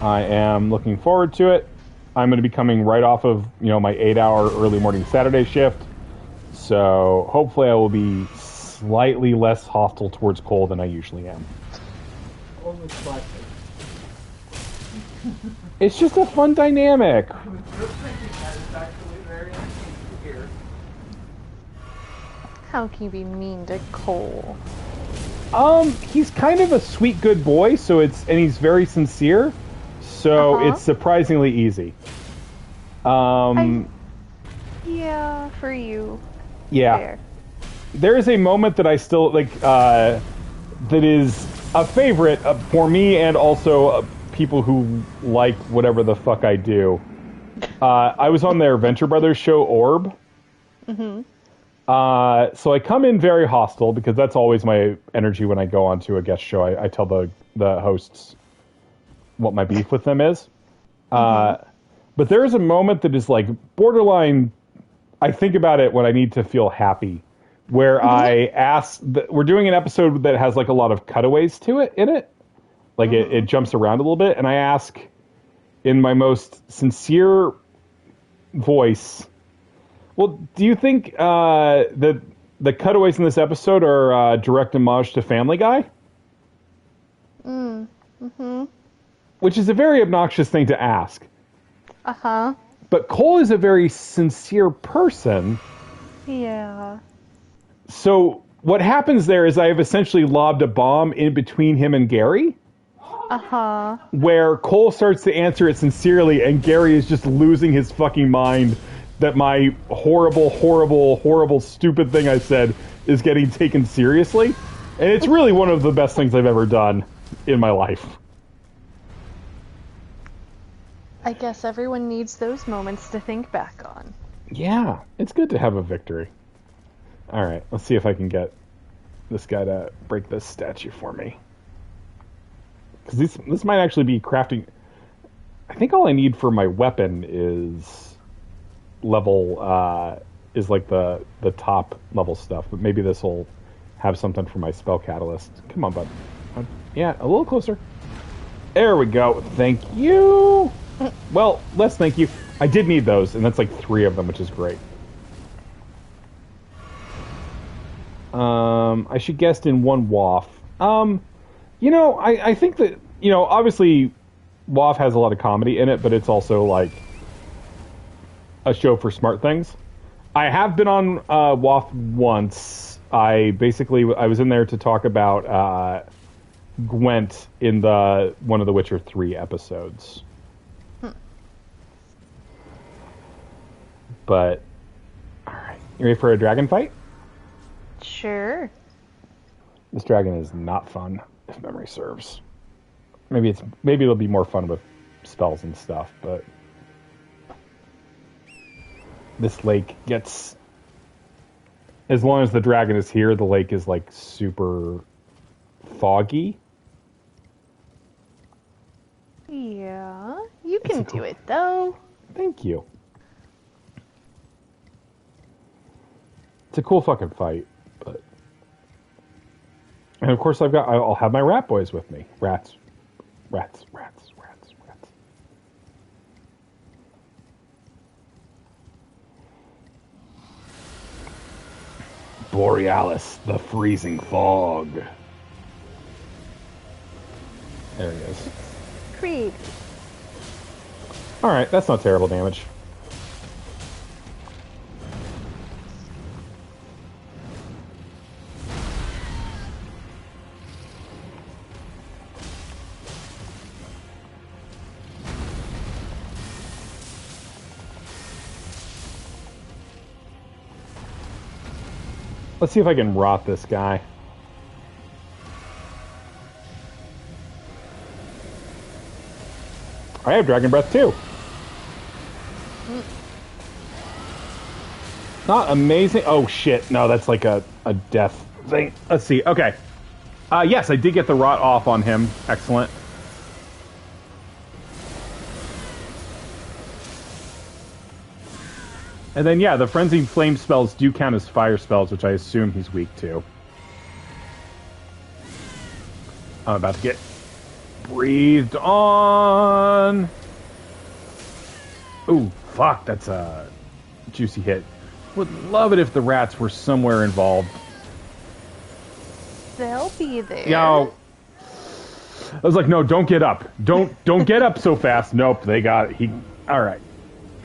I am looking forward to it. I'm going to be coming right off of, my 8-hour early morning Saturday shift. So hopefully I will be slightly less hostile towards Cole than I usually am. Only slightly. It's just a fun dynamic. I was just thinking that is actually very interesting to hear. How can you be mean to Cole? He's kind of a sweet, good boy, and he's very sincere. So it's surprisingly easy. Yeah, for you. Yeah. Fair. There is a moment that I still like that is a favorite for me and also people who like whatever the fuck I do. I was on their Venture Brothers show, Orb. Mm-hmm. So I come in very hostile because that's always my energy when I go onto a guest show. I tell the hosts what my beef with them is. But there is a moment that is like borderline. I think about it when I need to feel happy, where I ask. We're doing an episode that has like a lot of cutaways to it in it, like it jumps around a little bit, and I ask in my most sincere voice, well, do you think that the cutaways in this episode are direct homage to Family Guy? Mm-hmm. Which is a very obnoxious thing to ask. Uh-huh. But Cole is a very sincere person. Yeah. So what happens there is I have essentially lobbed a bomb in between him and Gary. Uh-huh. Where Cole starts to answer it sincerely and Gary is just losing his fucking mind that my horrible, horrible, horrible, stupid thing I said is getting taken seriously. And it's really one of the best things I've ever done in my life. I guess everyone needs those moments to think back on. Yeah, it's good to have a victory. All right, let's see if I can get this guy to break this statue for me. Because this might actually be crafting. I think all I need for my weapon is level, is like the top level stuff. But maybe this will have something for my spell catalyst. Come on, bud. Yeah, a little closer. There we go. Thank you. Well, less thank you. I did need those, and that's like 3 of them, which is great. I should guest in 1 WAF. I think that, obviously WAF has a lot of comedy in it, but it's also like a show for smart things. I have been on WAF once. I was in there to talk about Gwent in one of the Witcher 3 episodes. But, alright. You ready for a dragon fight? Sure. This dragon is not fun, if memory serves. Maybe it'll be more fun with spells and stuff, but this lake gets, as long as the dragon is here, the lake is like super foggy. Yeah, you can do it though. Thank you. It's a cool fucking fight, but, and of course I'll have my rat boys with me. Rats. Borealis, the freezing fog. There he is. Creed. Alright, that's not terrible damage. Let's see if I can rot this guy. I have Dragon Breath too. Not amazing. Oh shit, no, that's like a death thing. Let's see, okay. Yes, I did get the rot off on him. Excellent. And then, yeah, the Frenzied Flame spells do count as fire spells, which I assume he's weak to. I'm about to get breathed on. Ooh, fuck, that's a juicy hit. Would love it if the rats were somewhere involved. They'll be there. Yo. I was like, no, don't get up. Don't get up so fast. Nope, they got it. All right.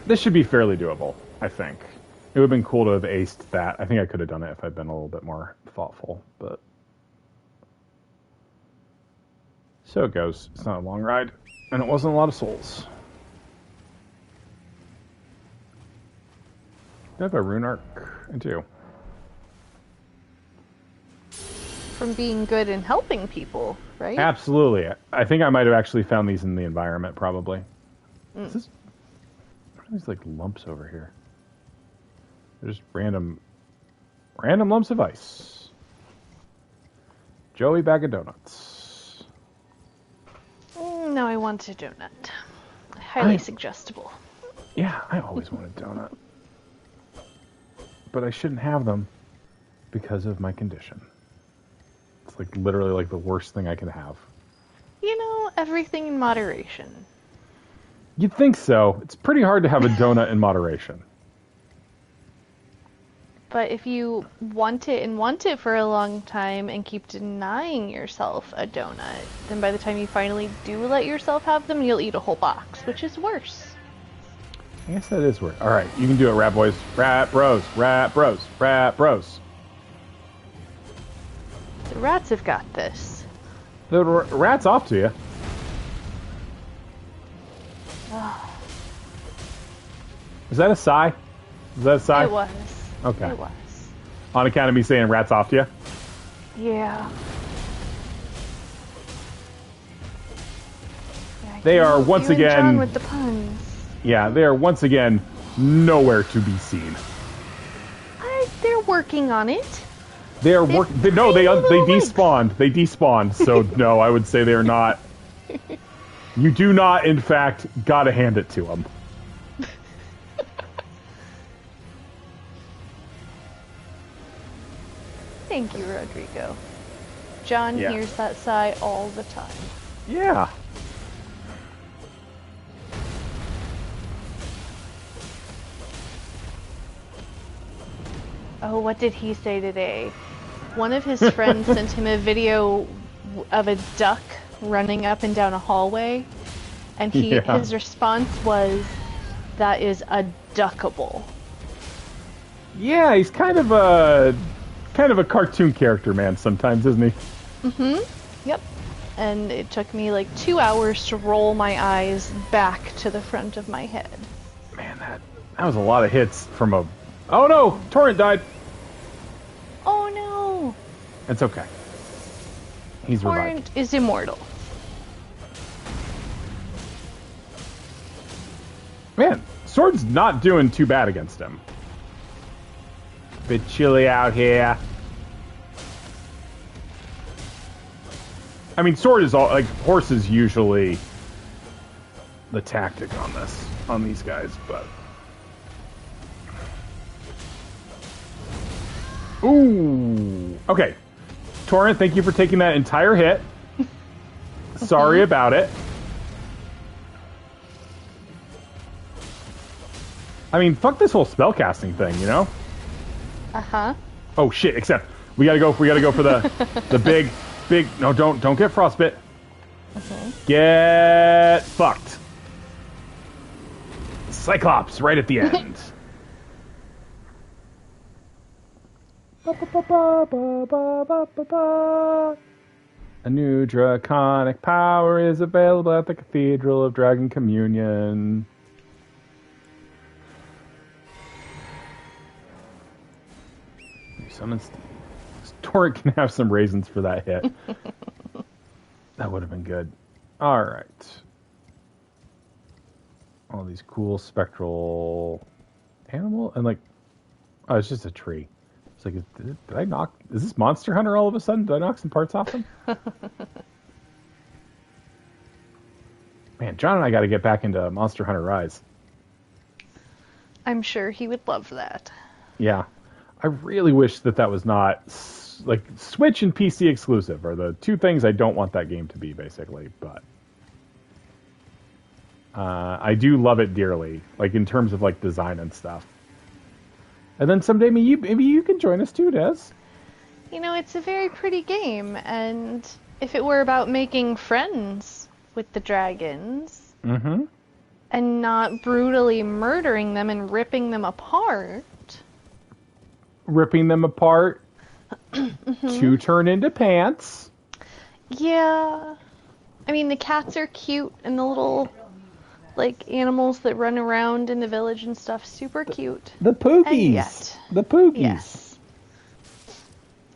This should be fairly doable, I think. It would have been cool to have aced that. I think I could have done it if I'd been a little bit more thoughtful, but... So it goes. It's not a long ride, and it wasn't a lot of souls. Do I have a rune arc? I do. From being good and helping people, right? Absolutely. I think I might have actually found these in the environment, probably. Is this... What are these, like, lumps over here? They're just random lumps of ice. Joey bag of donuts. No, I want a donut. Highly suggestible. Yeah, I always want a donut. But I shouldn't have them because of my condition. It's like literally like the worst thing I could have. You know, everything in moderation. You'd think so. It's pretty hard to have a donut in moderation. But if you want it for a long time and keep denying yourself a donut, then by the time you finally do let yourself have them, you'll eat a whole box, which is worse. I guess that is weird. Alright, you can do it, rat boys. Rat bros, rat bros, rat bros. The rats have got this. The rat's off to you. Is that a sigh? Is that a sigh? It was. Okay. It was. On account of me saying rat's off to you? Yeah. They are once you and again... John with the puns. Yeah, they are once again nowhere to be seen. They're working on it. They are working... No, they despawned. They despawned, so no, I would say they're not... You do not, in fact, gotta hand it to them. Thank you, Rodrigo. John hears that sigh all the time. Yeah. Oh, what did he say today? One of his friends sent him a video of a duck running up and down a hallway, and his response was, "That is a duckable." Yeah, he's kind of a cartoon character, man, sometimes, isn't he? Mm-hmm. Yep. And it took me like 2 hours to roll my eyes back to the front of my head. Man, that was a lot of hits from a... Oh no! Torrent died! Oh no! It's okay. He's revived. Torrent is immortal. Man, Sword's not doing too bad against him. Bit chilly out here. I mean, Sword is all... Like, Horse is usually the tactic on these guys, but... Ooh. Okay. Torrent, thank you for taking that entire hit. Sorry about it. I mean, fuck this whole spellcasting thing, you know? Uh-huh. Oh shit, except we gotta go for the big no, don't get frostbite. Okay. Get fucked. Cyclops right at the end. A new draconic power is available at the Cathedral of Dragon Communion. Summons. Torrent can have some raisins for that hit. That would have been good. All right. All these cool spectral animal and like, oh, it's just a tree. It's like, did I knock? Is this Monster Hunter all of a sudden? Did I knock some parts off him? Man, John and I got to get back into Monster Hunter Rise. I'm sure he would love that. Yeah. I really wish that was not like Switch and PC exclusive are the two things I don't want that game to be, basically. But I do love it dearly, like in terms of like design and stuff. And then someday maybe you can join us too, Des. You know, it's a very pretty game, and if it were about making friends with the dragons, and not brutally murdering them and ripping them apart. Ripping them apart to turn into pants. Yeah. I mean, the cats are cute, and the little, like, animals that run around in the village and stuff, super cute. The Pookies. And yet, the Pookies. yes.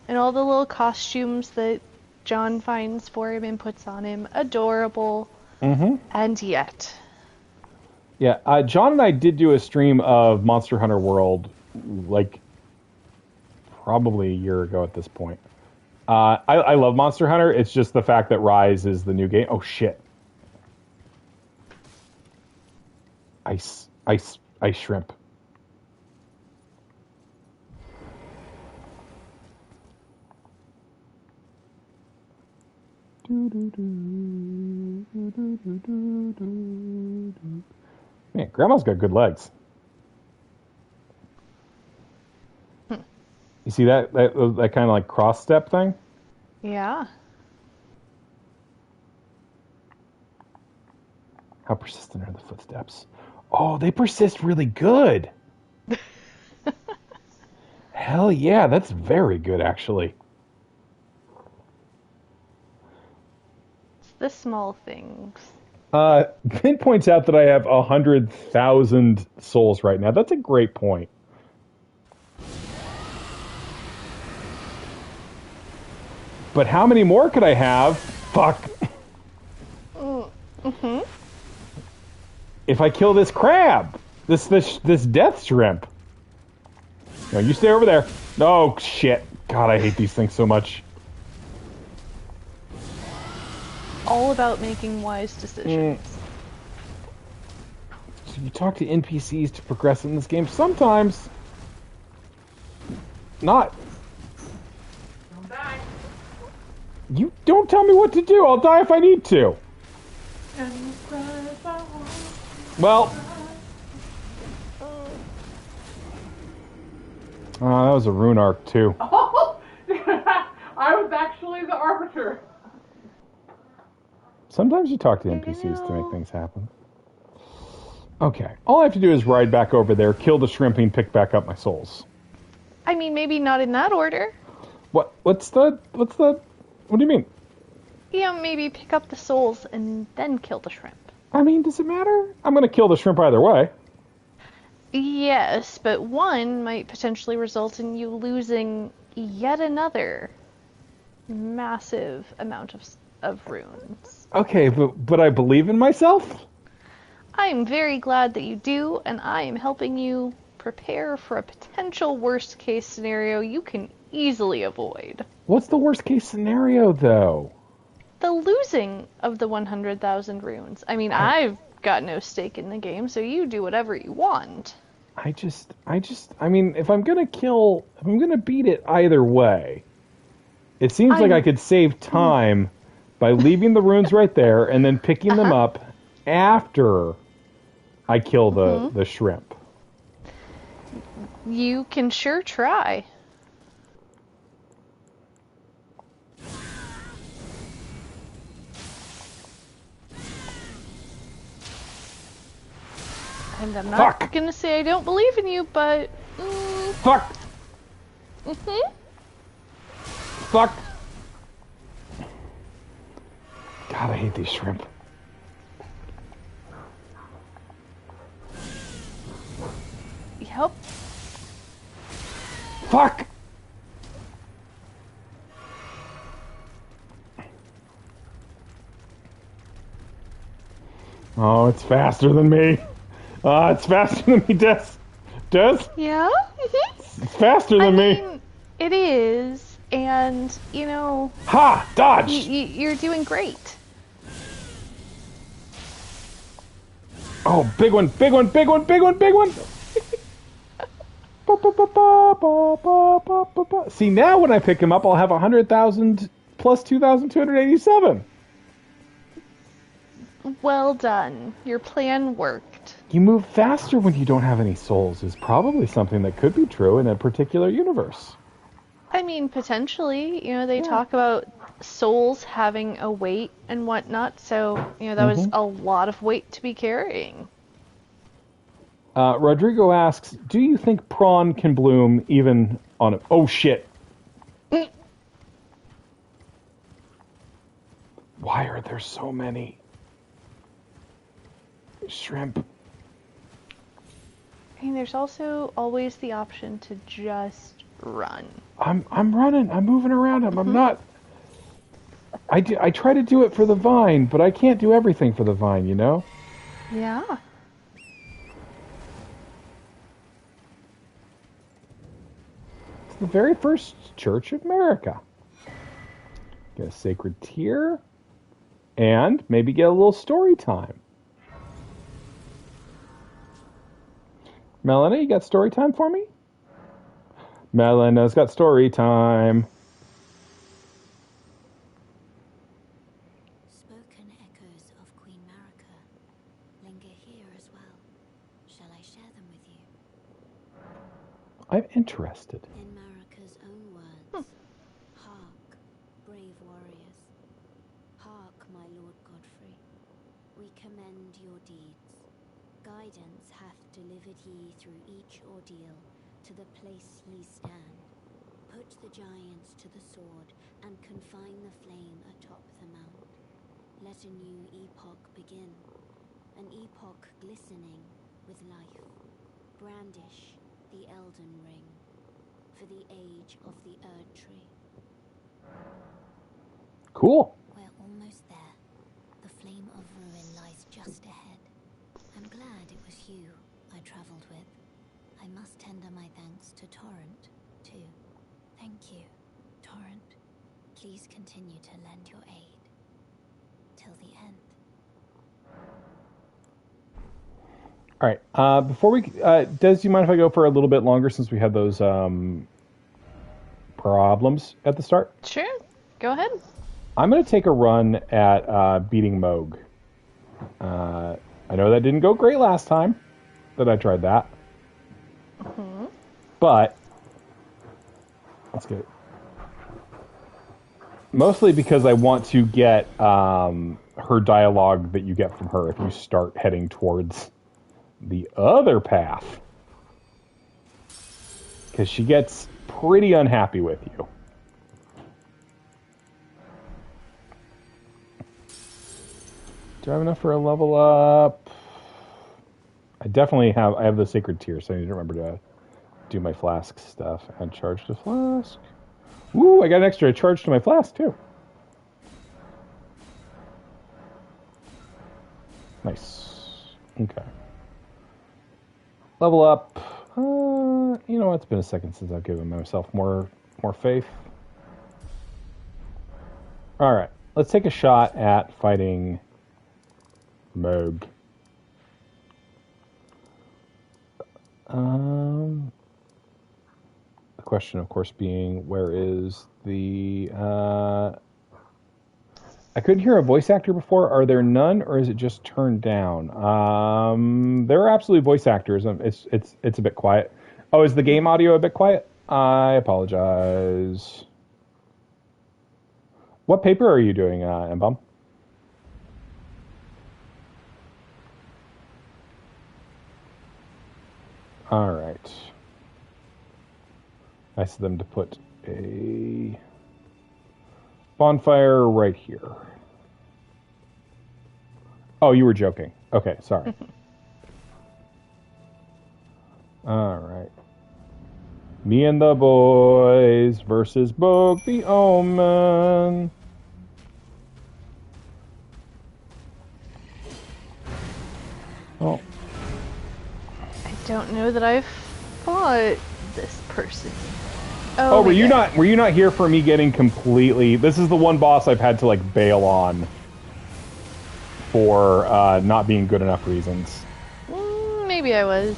And all the little costumes that John finds for him and puts on him, adorable. And yet. Yeah, John and I did do a stream of Monster Hunter World, like, probably a year ago at this point. I love Monster Hunter. It's just the fact that Rise is the new game. Oh, shit. Ice shrimp. Man, Grandma's got good legs. You see that kind of like cross step thing? Yeah. How persistent are the footsteps? Oh, they persist really good. Hell yeah, that's very good actually. It's the small things. Vin points out that I have 100,000 souls right now. That's a great point. But how many more could I have? Fuck. If I kill this crab, this death shrimp. No, you stay over there. Oh shit! God, I hate these things so much. All about making wise decisions. So you talk to NPCs to progress in this game. Sometimes, not. Don't die. You don't tell me what to do. I'll die if I need to. Well, that was a rune arc too. Oh, I was actually the arbiter. Sometimes you talk to NPCs to make things happen. Okay, all I have to do is ride back over there, kill the shrimpy, and pick back up my souls. I mean, maybe not in that order. What's the? What do you mean? You know, maybe pick up the souls and then kill the shrimp. I mean, does it matter? I'm gonna kill the shrimp either way. Yes, but one might potentially result in you losing yet another massive amount of runes. Okay, but I believe in myself? I am very glad that you do, and I am helping you prepare for a potential worst case scenario you can easily avoid. What's the worst case scenario, though? The losing of the 100,000 runes. I mean, I've got no stake in the game, so you do whatever you want. I mean, if I'm gonna beat it either way, it seems like I could save time by leaving the runes right there and then picking them up after I kill the shrimp. You can sure try. And I'm not Fuck! gonna say I don't believe in you, but... Fuck! Mm-hmm. Fuck! God, I hate these shrimp. Yep. Fuck! Oh, it's faster than me. It's faster than me, Des. Des? Yeah? Mm-hmm. It's faster than me. mean, it is, and, you know... Ha! Dodge! You're doing great. Oh, big one, big one, big one, big one, big one! See, now when I pick him up, I'll have 100,000 plus 2,287. Well done. Your plan worked. You move faster when you don't have any souls is probably something that could be true in a particular universe. I mean, potentially. You know, they talk about souls having a weight and whatnot, so, you know, that was a lot of weight to be carrying. Rodrigo asks, do you think prawn can bloom even on a... Oh, shit. Why are there so many shrimp? I mean, there's also always the option to just run. I'm running. I'm moving around him. I'm not... I try to do it for the vine, but I can't do everything for the vine, you know? Yeah. It's the very first church of America. Get a sacred tear, and maybe get a little story time. Melanie, you got story time for me? Melena's got story time. Spoken echoes of Queen Marika linger here as well. Shall I share them with you? I'm interested. In Marika's own words, hark, brave warriors. Hark, my Lord Godfrey. We commend your deeds. Guidance hath delivered ye through each ordeal to the place ye stand. Put the giants to the sword and confine the flame atop the mount. Let a new epoch begin, an epoch glistening with life. Brandish the Elden ring for the age of the Erd tree. Cool. We're almost there. The flame of ruin lies just ahead. I'm glad it was you I traveled with. I must tender my thanks to Torrent, too. Thank you, Torrent. Please continue to lend your aid. Till the end. All right. Before we... Des, do you mind if I go for a little bit longer since we had those problems at the start? Sure. Go ahead. I'm going to take a run at beating Moog. I know that didn't go great last time that I tried that. But let's get it. Mostly because I want to get her dialogue that you get from her if you start heading towards the other path. Because she gets pretty unhappy with you. Do I have enough for a level up? I definitely have. I have the sacred tear, so I need to remember to do my flask stuff and charge the flask. Ooh, I got an extra charge to my flask too. Nice. Okay. Level up. You know what? It's been a second since I've given myself more faith. All right. Let's take a shot at fighting Moog. The question, of course, being where is the... I couldn't hear a voice actor before. Are there none, or is it just turned down? There are absolutely voice actors. It's a bit quiet. Oh, is the game audio a bit quiet? I apologize. What paper are you doing, Mbum? Alright. Nice of them to put a bonfire right here. Oh, you were joking. Okay, sorry. Alright. Me and the boys versus Boog the Omen. Oh. I don't know that I've fought this person. Oh, were yeah. you not here for me getting completely? This is the one boss I've had to like bail on for not being good enough reasons. Maybe I was.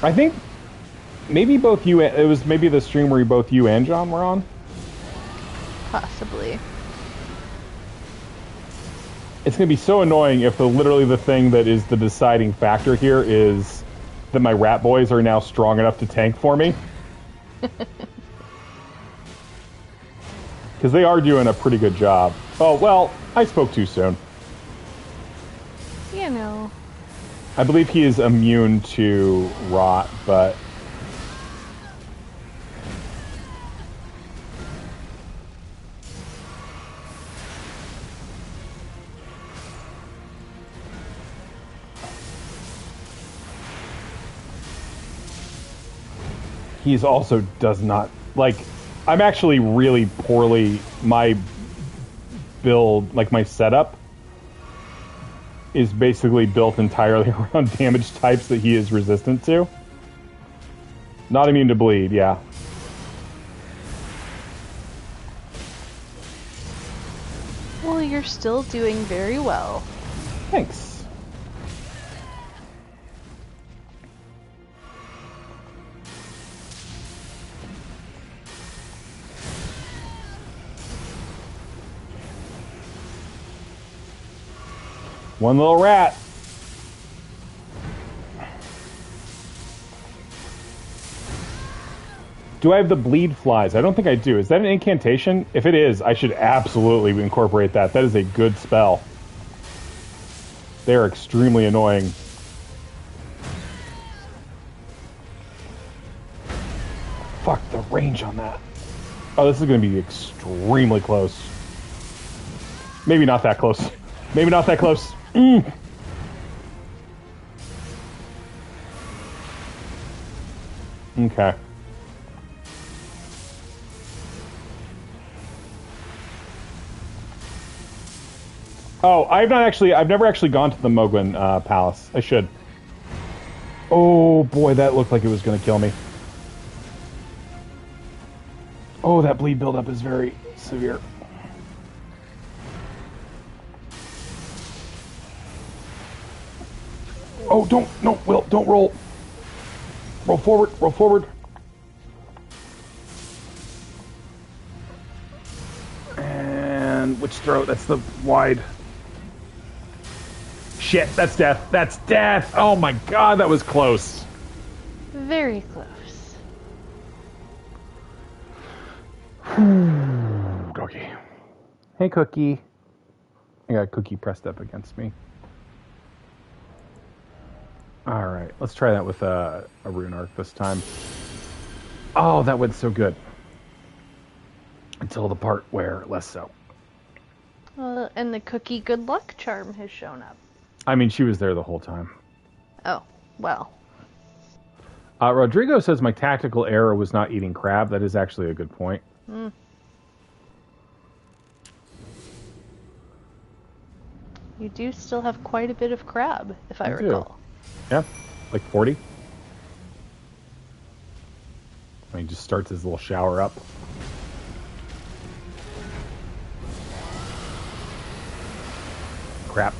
I think maybe both you. It was maybe the stream where both you and John were on. Possibly. It's gonna be so annoying if literally the thing that is the deciding factor here is that my rat boys are now strong enough to tank for me. Because they are doing a pretty good job. Oh, well, I spoke too soon. You know. I believe he is immune to rot, but... He's also does not... Like, I'm actually really poorly... My build, like my setup, is basically built entirely around damage types that he is resistant to. Not immune to bleed, yeah. Well, you're still doing very well. Thanks. One little rat. Do I have the bleed flies? I don't think I do. Is that an incantation? If it is, I should absolutely incorporate that. That is a good spell. They're extremely annoying. Fuck the range on that. Oh, this is going to be extremely close. Maybe not that close. Maybe not that close. Okay. Oh, I've never actually gone to the Mogwin Palace. I should. Oh boy, that looked like it was going to kill me. Oh, that bleed buildup is very severe. Oh, Will, don't roll. Roll forward, roll forward. And which throat? That's the wide. Shit, that's death. That's death. Oh my god, that was close. Very close. Doggy. Hey, Cookie. I got Cookie pressed up against me. Alright, let's try that with a rune arc this time. Oh, that went so good. Until the part where less so. And the Cookie good luck charm has shown up. I mean, she was there the whole time. Oh, well. Rodrigo says my tactical error was not eating crab. That is actually a good point. You do still have quite a bit of crab, if I recall. Yeah, like 40. And he just starts his little shower up. Crap.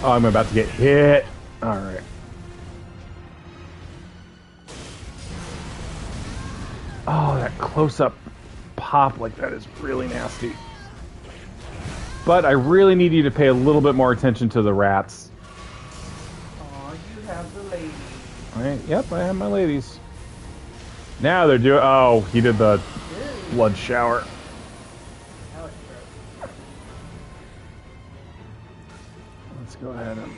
Oh, I'm about to get hit. Alright. Oh, that close-up pop like that is really nasty. But I really need you to pay a little bit more attention to the rats. Oh, you have the ladies. Alright, yep, I have my ladies. Now they're doing... Oh, he did the blood shower. go ahead and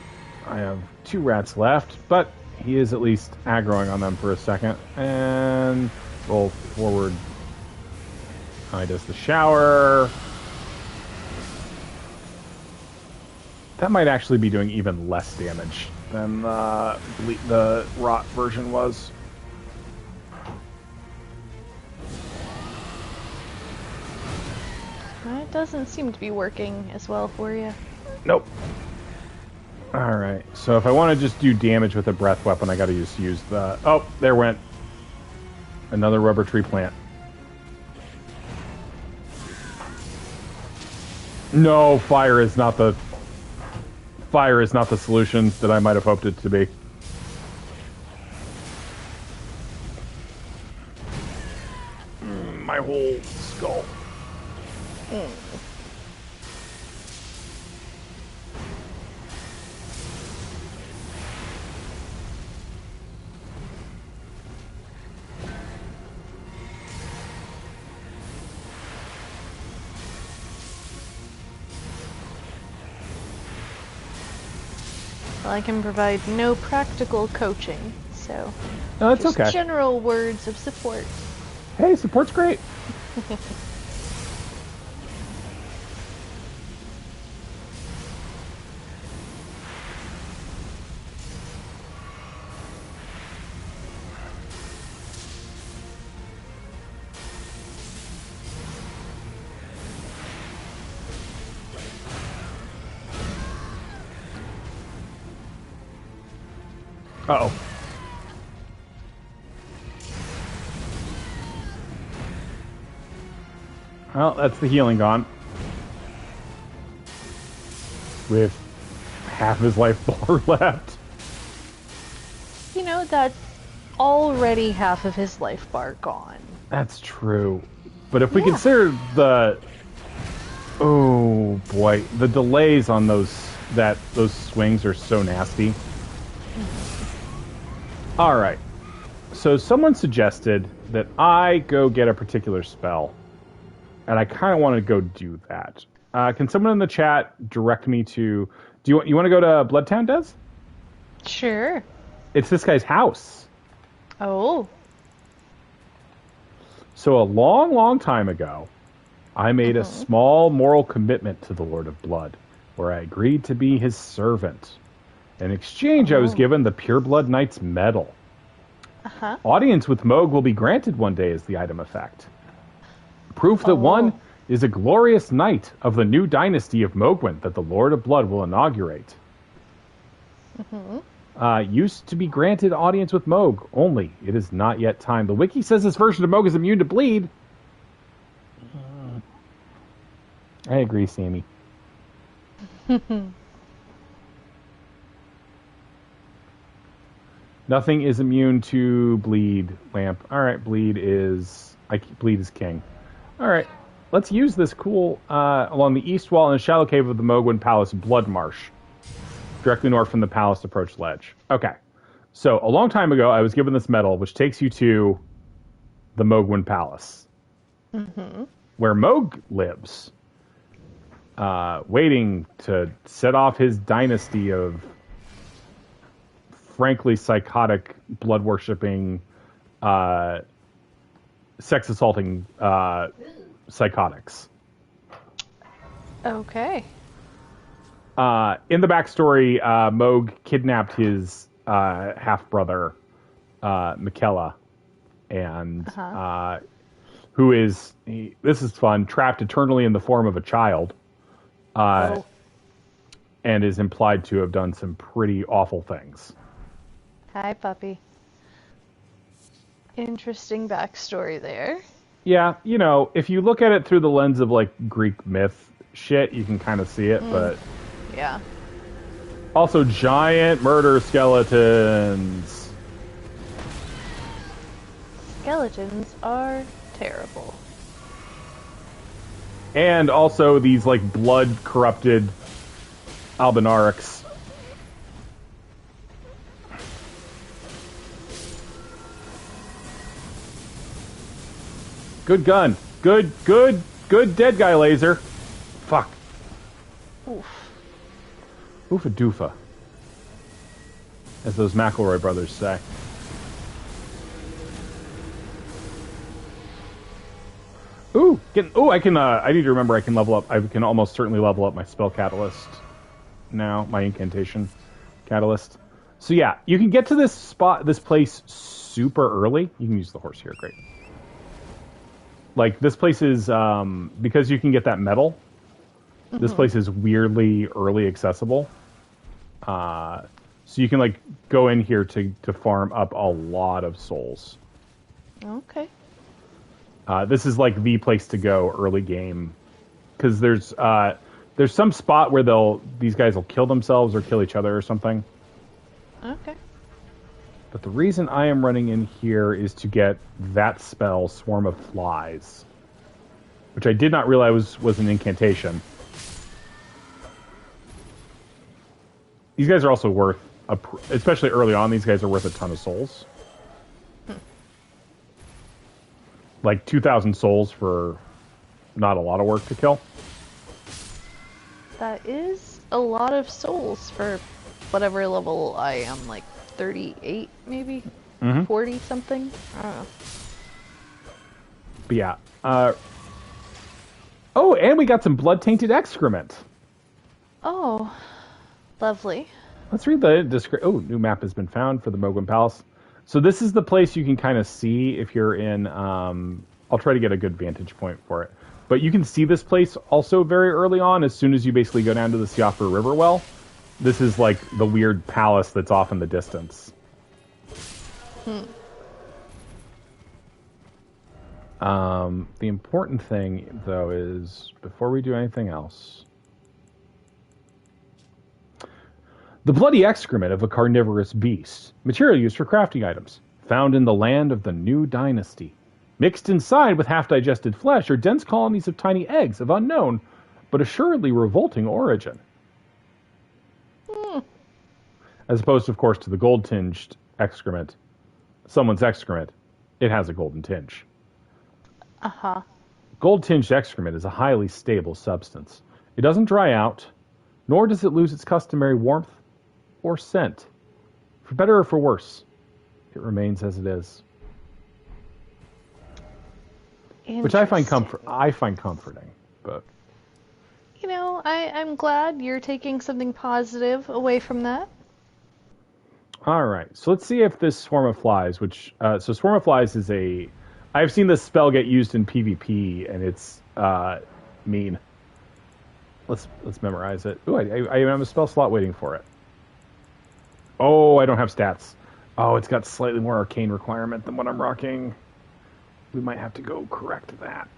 I have 2 rats left, but he is at least aggroing on them for a second. And roll forward. He does the shower. That might actually be doing even less damage than the rot version was. It doesn't seem to be working as well for you. Nope. Alright, so if I want to just do damage with a breath weapon, I gotta just use the... Oh, there went another rubber tree plant. No, fire is not the solution that I might have hoped it to be. My whole skull. Well, I can provide no practical coaching, so No, that's just okay. general words of support. Hey, support's great. Uh-oh. Well, that's the healing gone. With half his life bar left. You know, that's already half of his life bar gone. That's true. But if we consider the... Oh, boy. The delays on those swings are so nasty. Alright. So someone suggested that I go get a particular spell. And I kind of want to go do that. Can someone in the chat direct me to... You want to go to Bloodtown, Des? Sure. It's this guy's house. Oh. So a long, long time ago, I made a small moral commitment to the Lord of Blood, where I agreed to be his servant. In exchange, I was given the Pureblood Knight's medal. Audience with Moog will be granted one day as the item effect. Proof that one is a glorious knight of the new dynasty of Mogwin that the Lord of Blood will inaugurate. Used to be granted audience with Moog only. It is not yet time. The wiki says this version of Moog is immune to bleed. I agree, Sammy. Nothing is immune to bleed, Lamp. Alright, bleed is king. Alright, let's use this cool along the east wall in the shallow cave of the Mogwin Palace Blood Marsh. Directly north from the palace approach ledge. Okay. So, a long time ago, I was given this medal, which takes you to the Mogwin Palace. Where Moog lives. Waiting to set off his dynasty of frankly psychotic, blood-worshipping, sex-assaulting psychotics. Okay. In the backstory, Moog kidnapped his half-brother, Michaela, and who is, this is fun, trapped eternally in the form of a child, and is implied to have done some pretty awful things. Hi, puppy. Interesting backstory there. Yeah, you know, if you look at it through the lens of, like, Greek myth shit, you can kind of see it, but... Yeah. Also, giant murder skeletons. Skeletons are terrible. And also these, like, blood-corrupted albinarics. Good gun. Good dead guy laser. Fuck. Oof. Oofa doofa, as those McElroy brothers say. Ooh, I can. I need to remember I can level up. I can almost certainly level up my spell catalyst now. My incantation catalyst. So yeah, you can get to this place super early. You can use the horse here. Great. Like this place is because you can get that metal. This place is weirdly early accessible. So you can like go in here to farm up a lot of souls. Okay. This is like the place to go early game, because there's some spot where these guys will kill themselves or kill each other or something. Okay. But the reason I am running in here is to get that spell, Swarm of Flies, which I did not realize was an incantation. These guys are also worth, especially early on, these guys are worth a ton of souls. Like 2,000 souls for not a lot of work to kill. That is a lot of souls for whatever level I am, like 38 maybe? 40 something? I don't know. But yeah. Oh, and we got some blood-tainted excrement. Oh, lovely. Let's read the description. Oh, new map has been found for the Mogwin Palace. So this is the place you can kind of see if you're in... I'll try to get a good vantage point for it. But you can see this place also very early on, as soon as you basically go down to the Siofra River well. This is like the weird palace that's off in the distance. The important thing, though, is before we do anything else... The bloody excrement of a carnivorous beast. Material used for crafting items. Found in the land of the New Dynasty. Mixed inside with half-digested flesh are dense colonies of tiny eggs of unknown, but assuredly revolting origin. As opposed, of course, to the gold-tinged excrement. Someone's excrement. It has a golden tinge. Uh-huh. Gold-tinged excrement is a highly stable substance. It doesn't dry out, nor does it lose its customary warmth or scent. For better or for worse, it remains as it is. Which I find comforting, but you know, I'm glad you're taking something positive away from that. All right, so let's see if this Swarm of Flies, which so Swarm of Flies is I've seen this spell get used in PvP, and it's mean. Let's memorize it. Ooh, I have a spell slot waiting for it. Oh, I don't have stats. Oh, it's got slightly more arcane requirement than what I'm rocking. We might have to go correct that.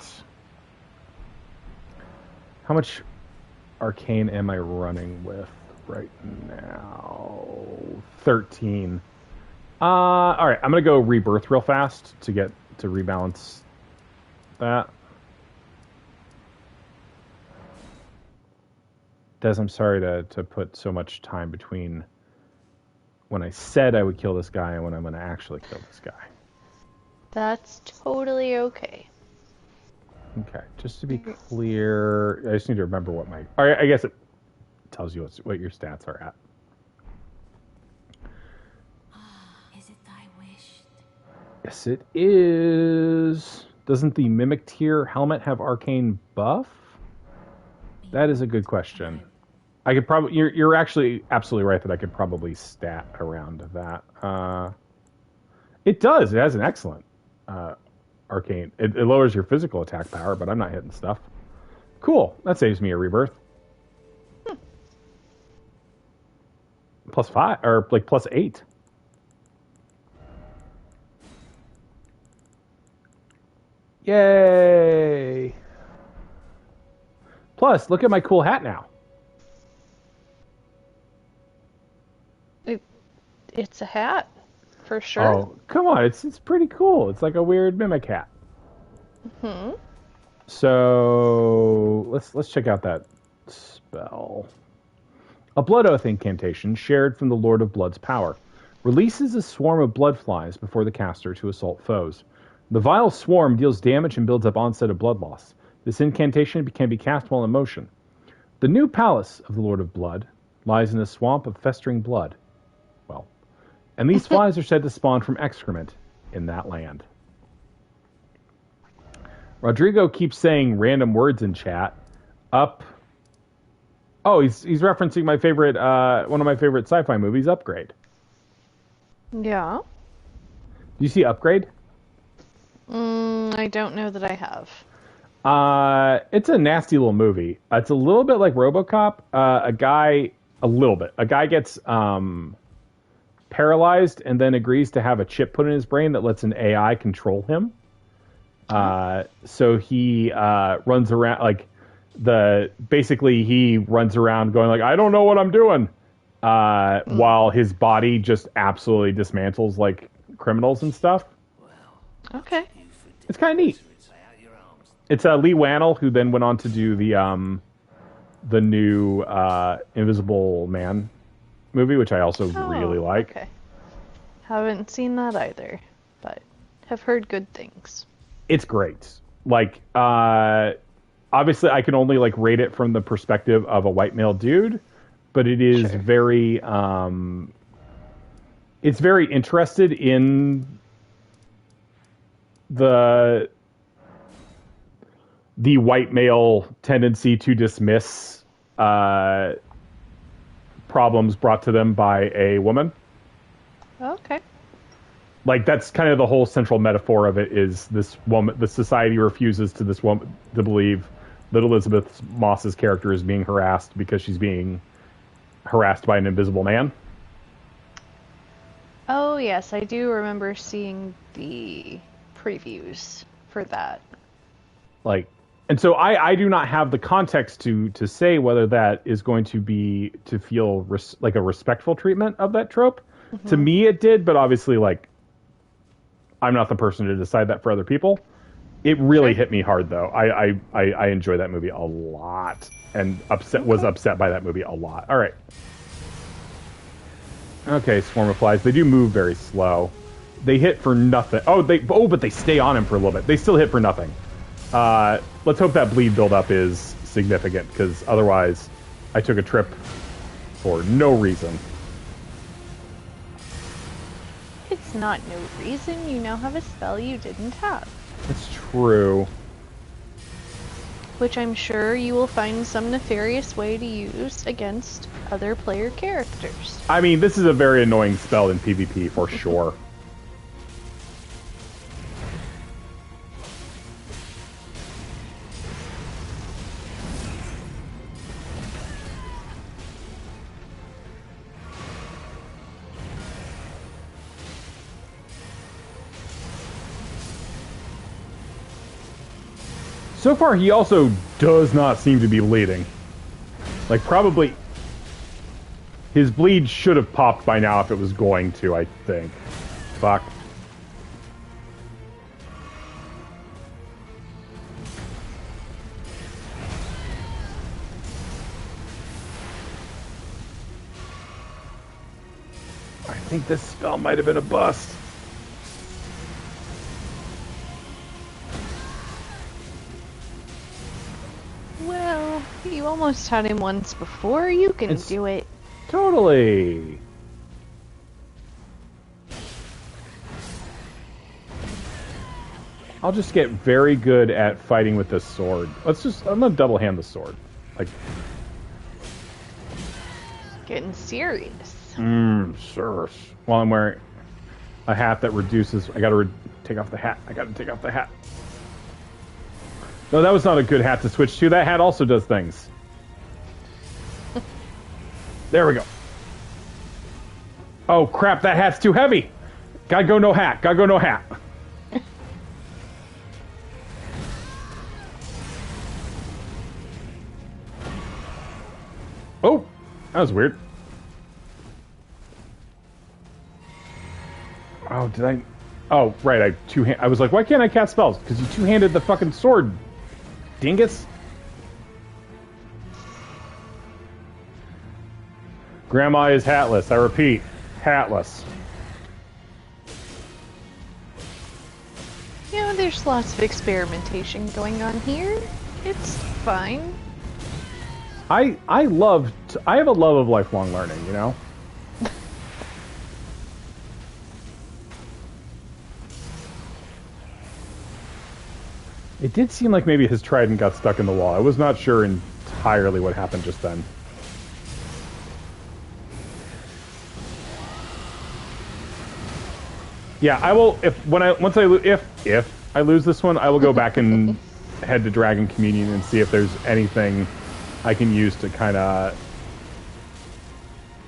How much arcane am I running with right now? 13. All right, I'm gonna go rebirth real fast to rebalance that. Des, I'm sorry to put so much time between when I said I would kill this guy and when I'm going to actually kill this guy. That's totally okay. Okay, just to be clear, I just need to remember what my... All right, I guess it tells you what your stats are at. Is it thy wish? Yes, it is. Doesn't the Mimic Tier helmet have arcane buff? That is a good question. I could probably... You're actually absolutely right that I could probably stat around that. It does. It has an excellent arcane. It lowers your physical attack power, but I'm not hitting stuff. Cool. That saves me a rebirth. +5, or like +8. Yay! Plus, look at my cool hat now. It's a hat, for sure. Oh, come on. It's pretty cool. It's like a weird mimic hat. Hmm. So, let's check out that spell. A Blood Oath incantation shared from the Lord of Blood's power. Releases a swarm of blood flies before the caster to assault foes. The vile swarm deals damage and builds up onset of blood loss. This incantation can be cast while in motion. The new palace of the Lord of Blood lies in a swamp of festering blood. Well, and these flies are said to spawn from excrement in that land. Rodrigo keeps saying random words in chat. Up. Oh, he's referencing my favorite, one of my favorite sci-fi movies, Upgrade. Yeah. Do you see Upgrade? I don't know that I have. It's a nasty little movie. It's a little bit like RoboCop. A guy gets paralyzed and then agrees to have a chip put in his brain that lets an AI control him. So he runs around he runs around going like, I don't know what I'm doing, while his body just absolutely dismantles like criminals and stuff. Okay. It's kind of neat. It's Lee Wannell, who then went on to do the new Invisible Man movie, which I also really like. Okay. Haven't seen that either, but have heard good things. It's great. Like, obviously, I can only like rate it from the perspective of a white male dude, but it is very, it's very interested in the white male tendency to dismiss problems brought to them by a woman. Okay. Like, that's kind of the whole central metaphor of it, is this woman, the society refuses to this woman to believe that Elizabeth Moss's character is being harassed because she's being harassed by an invisible man. Oh, yes, I do remember seeing the previews for that. Like, and so I do not have the context to say whether that is going to be to feel like a respectful treatment of that trope. Mm-hmm. To me, it did, but obviously, like, I'm not the person to decide that for other people. It really hit me hard, though. I enjoy that movie a lot, and was upset by that movie a lot. All right. Okay, swarm of flies. They do move very slow. They hit for nothing. But they stay on him for a little bit. They still hit for nothing. Let's hope that bleed buildup is significant, because otherwise, I took a trip for no reason. It's not no reason. You now have a spell you didn't have. It's true. Which I'm sure you will find some nefarious way to use against other player characters. I mean, this is a very annoying spell in PvP, for sure. So far, he also does not seem to be bleeding. Like, probably... His bleed should have popped by now if it was going to, I think. Fuck. I think this spell might have been a bust. Well, you almost had him once before. You can do it. Totally. I'll just get very good at fighting with this sword. I'm gonna double hand the sword. Like, getting serious. Sure. While I'm wearing a hat that reduces, I gotta take off the hat. No, that was not a good hat to switch to. That hat also does things. There we go. Oh, crap, that hat's too heavy. Gotta go no hat. Oh, that was weird. Oh, did I... Oh, right, I was like, why can't I cast spells? Because you two-handed the fucking sword, dingus. Grandma is hatless. I repeat, hatless. You know, there's lots of experimentation going on here. It's fine. I love. I have a love of lifelong learning. You know. It did seem like maybe his trident got stuck in the wall. I was not sure entirely what happened just then. Yeah, I will. If I lose this one, I will go back and head to Dragon Communion and see if there's anything I can use to kind of.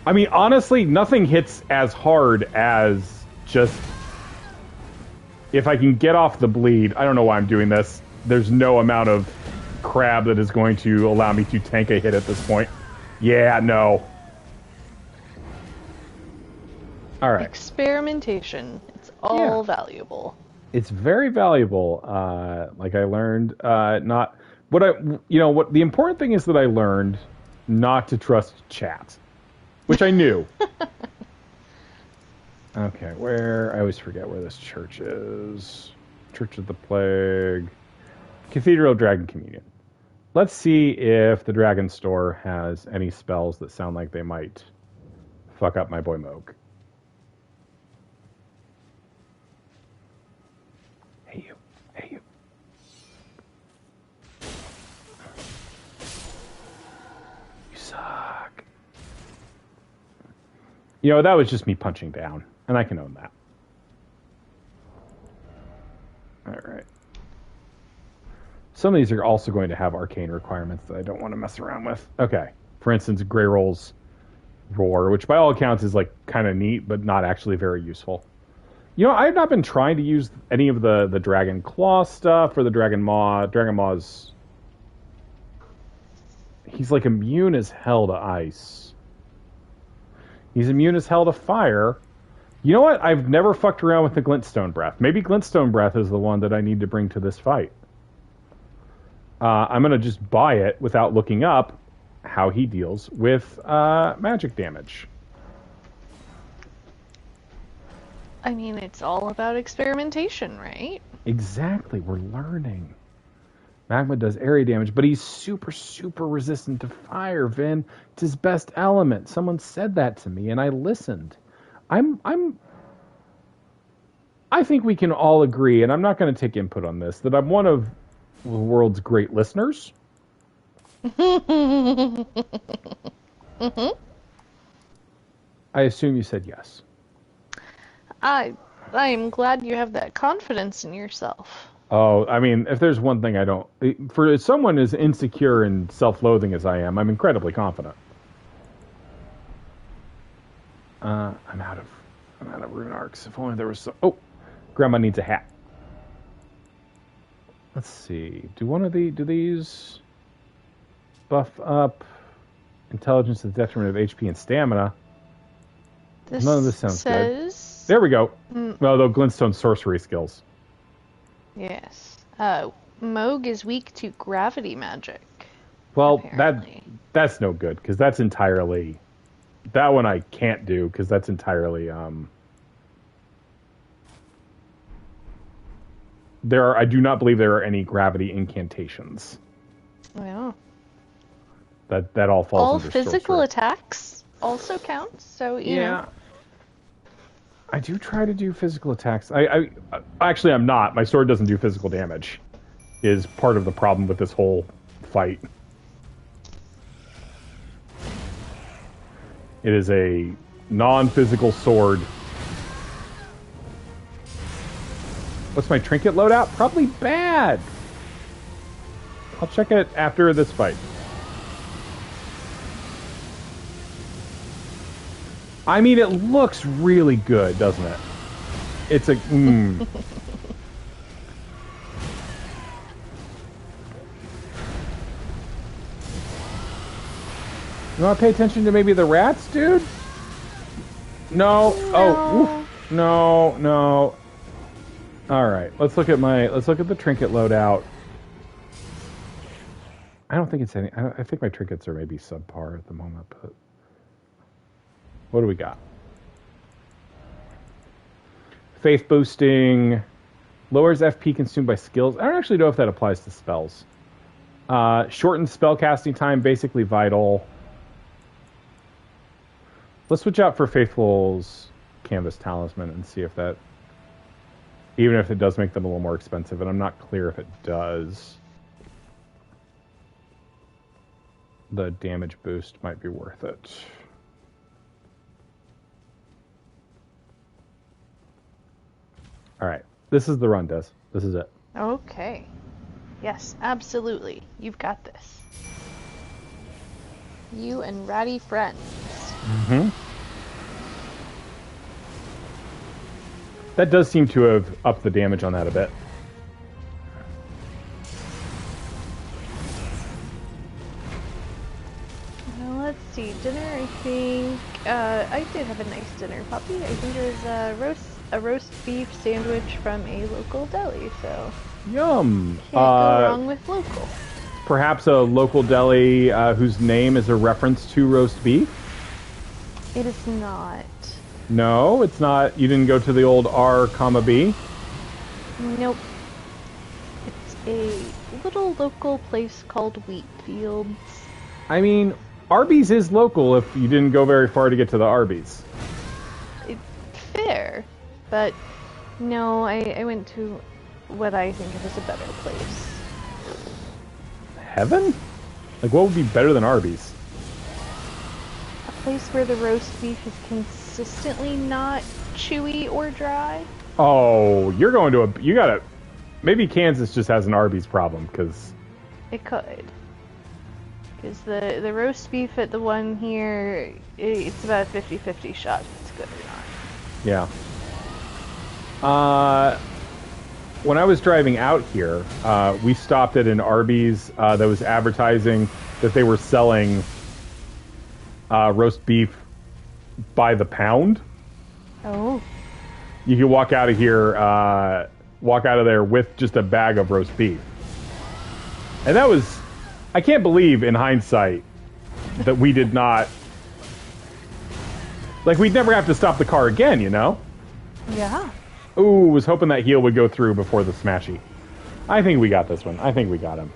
I mean, honestly, nothing hits as hard as just if I can get off the bleed. I don't know why I'm doing this. There's no amount of crab that is going to allow me to tank a hit at this point. Yeah, no. All right. Experimentation. It's all valuable. It's very valuable. Like I learned, not what I. You know what? The important thing is that I learned not to trust chat, which I knew. Okay, where I always forget where this church is. Church of the Plague, Cathedral of Dragon Communion. Let's see if the Dragon Store has any spells that sound like they might fuck up my boy Moog. Hey you. Hey you. You suck. You know, that was just me punching down, and I can own that. Alright. Some of these are also going to have arcane requirements that I don't want to mess around with. Okay. For instance, Greyroll's Roar, which by all accounts is like kind of neat, but not actually very useful. You know, I've not been trying to use any of the Dragon Claw stuff or the Dragon Maw. Dragon Maw's... He's like immune as hell to ice. He's immune as hell to fire. You know what? I've never fucked around with the Glintstone Breath. Maybe Glintstone Breath is the one that I need to bring to this fight. I'm going to just buy it without looking up how he deals with magic damage. I mean, it's all about experimentation, right? Exactly. We're learning. Magma does area damage, but he's super, super resistant to fire, Vin. It's his best element. Someone said that to me, and I listened. I think we can all agree, and I'm not going to take input on this, that I'm one of the world's great listeners. Mm-hmm. I assume you said yes. I'm glad you have that confidence in yourself. Oh, I mean, if there's one thing I don't... For someone as insecure and self-loathing as I am, I'm incredibly confident. I'm out of rune arcs. If only there was some... Oh! Grandma needs a hat. Let's see. Do these buff up intelligence to the detriment of HP and stamina? None of this sounds good. There we go. Well, though Glintstone sorcery skills. Yes. Moog is weak to gravity magic. Well, apparently. that's no good because that's entirely... That one I can't do because that's entirely... I do not believe there are any gravity incantations. Well, that all falls all under physical sorcery. attacks also count. So you know. I do try to do physical attacks. I actually I'm not. My sword doesn't do physical damage. Is part of the problem with this whole fight. It is a non-physical sword. What's my trinket loadout? Probably bad. I'll check it after this fight. I mean, it looks really good, doesn't it? It's a... You want to pay attention to maybe the rats, dude? No. Oh, oof. No. All right, let's look at the trinket loadout. I don't think it's any. I think my trinkets are maybe subpar at the moment, but what do we got? Faith boosting, lowers FP consumed by skills. I don't actually know if that applies to spells. Shortened spellcasting time, basically vital. Let's switch out for Faithful's Canvas Talisman and see if that... Even if it does make them a little more expensive, and I'm not clear if it does. The damage boost might be worth it. Alright, this is the run, Des. This is it. Okay. Yes, absolutely. You've got this. You and ratty friends. Mm-hmm. That does seem to have upped the damage on that a bit. Well, let's see. Dinner, I think... I did have a nice dinner, Puppy. I think it was a roast beef sandwich from a local deli, so... Yum! Can't go wrong with local. Perhaps a local deli whose name is a reference to roast beef? It is not. No, it's not. You didn't go to the old R, B? Nope. It's a little local place called Wheatfields. I mean, Arby's is local if you didn't go very far to get to the Arby's. Fair. But no, I went to what I think of as a better place. Heaven? Like, what would be better than Arby's? A place where the roast beef is consistently not chewy or dry. Oh, you're going to a... You gotta... Maybe Kansas just has an Arby's problem, because... It could. Because the roast beef at the one here, it's about a 50-50 shot if it's good or not. Yeah. When I was driving out here, we stopped at an Arby's that was advertising that they were selling roast beef by the pound. Oh. You could walk out of here, walk out of there with just a bag of roast beef. And that was, I can't believe in hindsight that we did not, like, we'd never have to stop the car again, you know? Yeah. Ooh, was hoping that heel would go through before the smashy. I think we got this one. I think we got him.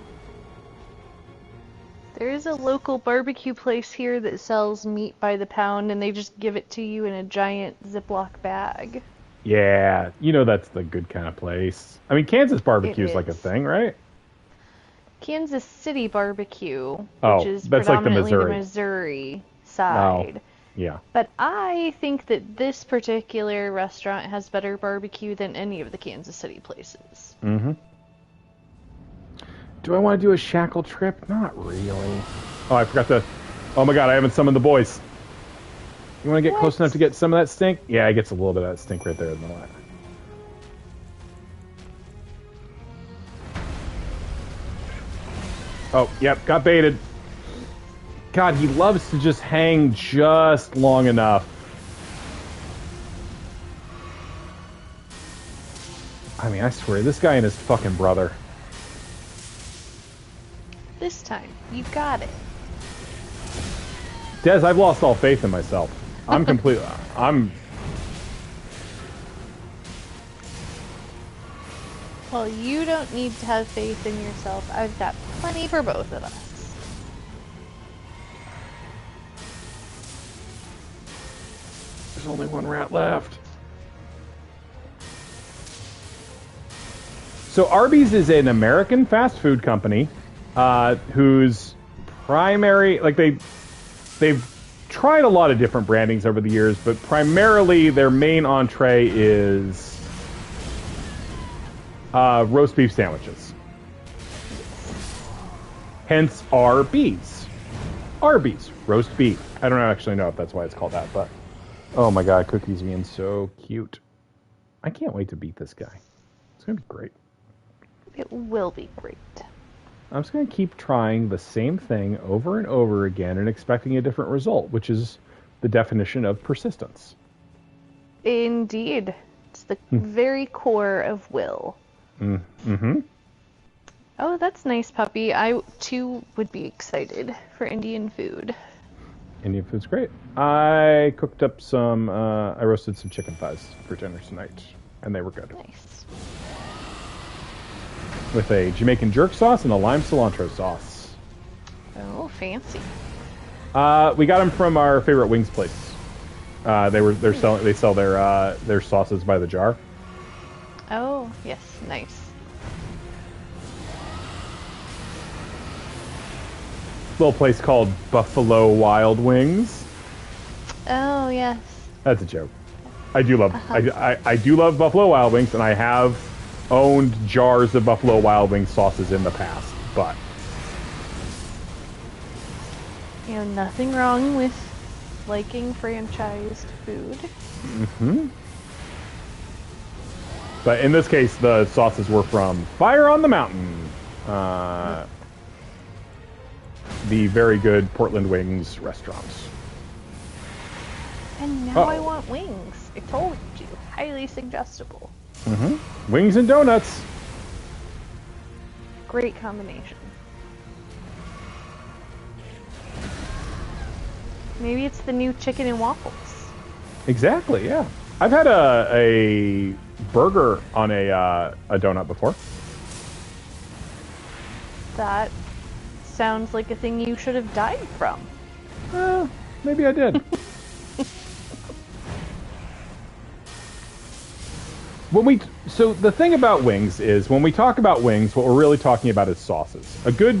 There is a local barbecue place here that sells meat by the pound, and they just give it to you in a giant Ziploc bag. Yeah, you know that's the good kind of place. I mean, Kansas barbecue is like a thing, right? Kansas City barbecue, Oh, which is that's like the predominantly Missouri. Missouri side. Yeah. But I think that this particular restaurant has better barbecue than any of the Kansas City places. Mm-hmm. Do I want to do a shackle trip? Not really. Oh, I forgot to... Oh my god, I haven't summoned the boys. You want to get close enough to get some of that stink? Yeah, it gets a little bit of that stink right there in the line. Oh, yep, got baited. God, he loves to just hang just long enough. I mean, I swear, this guy and his fucking brother. This time, you got it. Des, I've lost all faith in myself. I'm completely... Well, you don't need to have faith in yourself. I've got plenty for both of us. There's only one rat left. So Arby's is an American fast food company whose primary... Like, they've tried a lot of different brandings over the years, but primarily their main entree is roast beef sandwiches. Hence Arby's. Arby's, roast beef. I don't actually know if that's why it's called that, but... Oh my god, Cookie's being so cute. I can't wait to beat this guy. It's going to be great. It will be great. I'm just going to keep trying the same thing over and over again and expecting a different result, which is the definition of persistence. Indeed. It's the very core of will. Mm-hmm. Oh, that's nice, Puppy. I, too, would be excited for Indian food. Indian food's great. I cooked up some, I roasted some chicken thighs for dinner tonight, and they were good. Nice. with a Jamaican jerk sauce and a lime cilantro sauce. Oh, fancy. We got them from our favorite wings place. They sell their sauces by the jar. Oh, yes, nice. Little place called Buffalo Wild Wings. Oh, yes. That's a joke. I do love I do love Buffalo Wild Wings, and I have owned jars of Buffalo Wild Wings sauces in the past, but You know, nothing wrong with liking franchised food. but in this case the sauces were from Fire on the Mountain. The very good Portland Wings restaurants. And now I want wings. I told you. Highly suggestible. Wings and donuts. Great combination. Maybe it's the new chicken and waffles. Exactly, yeah. I've had a burger on a donut before. That sounds like a thing you should have died from. Maybe I did. So the thing about wings is when we talk about wings, what we're really talking about is sauces. A good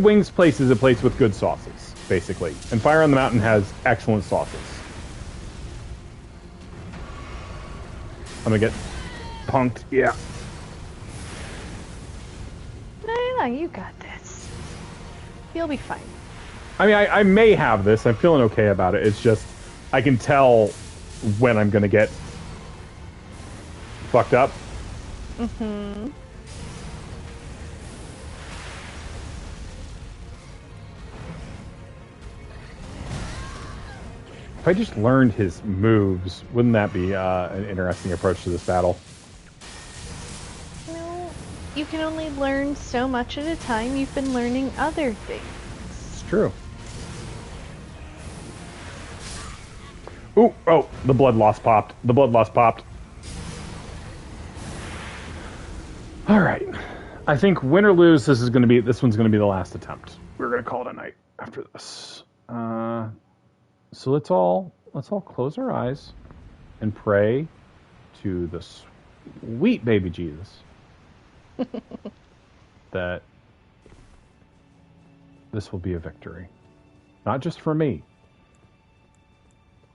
wings place is a place with good sauces, basically. And Fire on the Mountain has excellent sauces. I'm gonna get punked. Yeah. No, you got this. You'll be fine. I mean, I may have this. I'm feeling okay about it. It's just I can tell when I'm gonna get fucked up. If I just learned his moves, wouldn't that be an interesting approach to this battle? No, you can only learn so much at a time. You've been learning other things. It's true. Ooh, oh, the blood loss popped. The blood loss popped. All right. I think win or lose, this one's going to be the last attempt. We're going to call it a night after this. So let's all close our eyes and pray to the sweet baby Jesus that this will be a victory. Not just for me,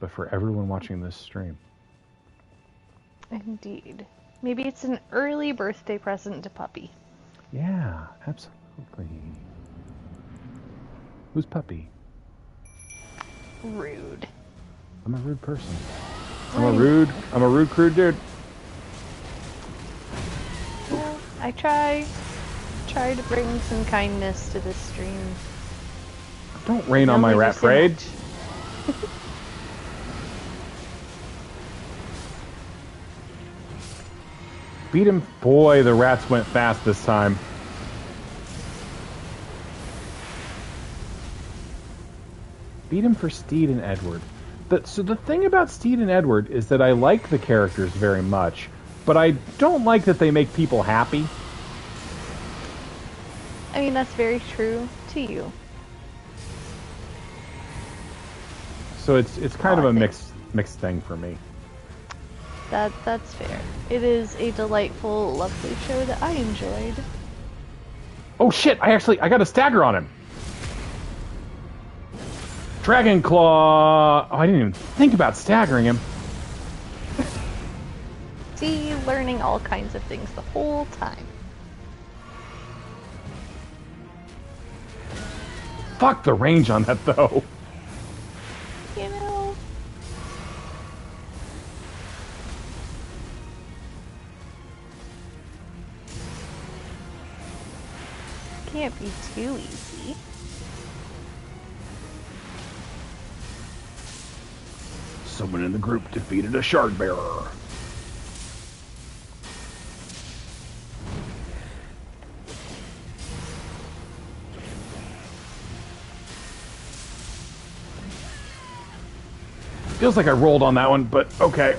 but for everyone watching this stream. Indeed. Maybe it's an early birthday present to Puppy. Yeah, absolutely. Who's Puppy? Rude. I'm a rude person. I'm a rude, crude dude. Well, I try to bring some kindness to this stream. Don't rain on my rat parade. Beat him. Boy, the rats went fast this time. Beat him for Steed and Edward. So the thing about Steed and Edward is that I like the characters very much, but I don't like that they make people happy. I mean, that's very true to you. So it's kind of a mixed thing for me. That's fair. It is a delightful, lovely show that I enjoyed. Oh shit! I got a stagger on him. Dragon Claw. Oh, I didn't even think about staggering him. See, learning all kinds of things the whole time. Fuck the range on that though. You know. Can't be too easy. Someone in the group defeated a shard bearer. Feels like I rolled on that one, but okay.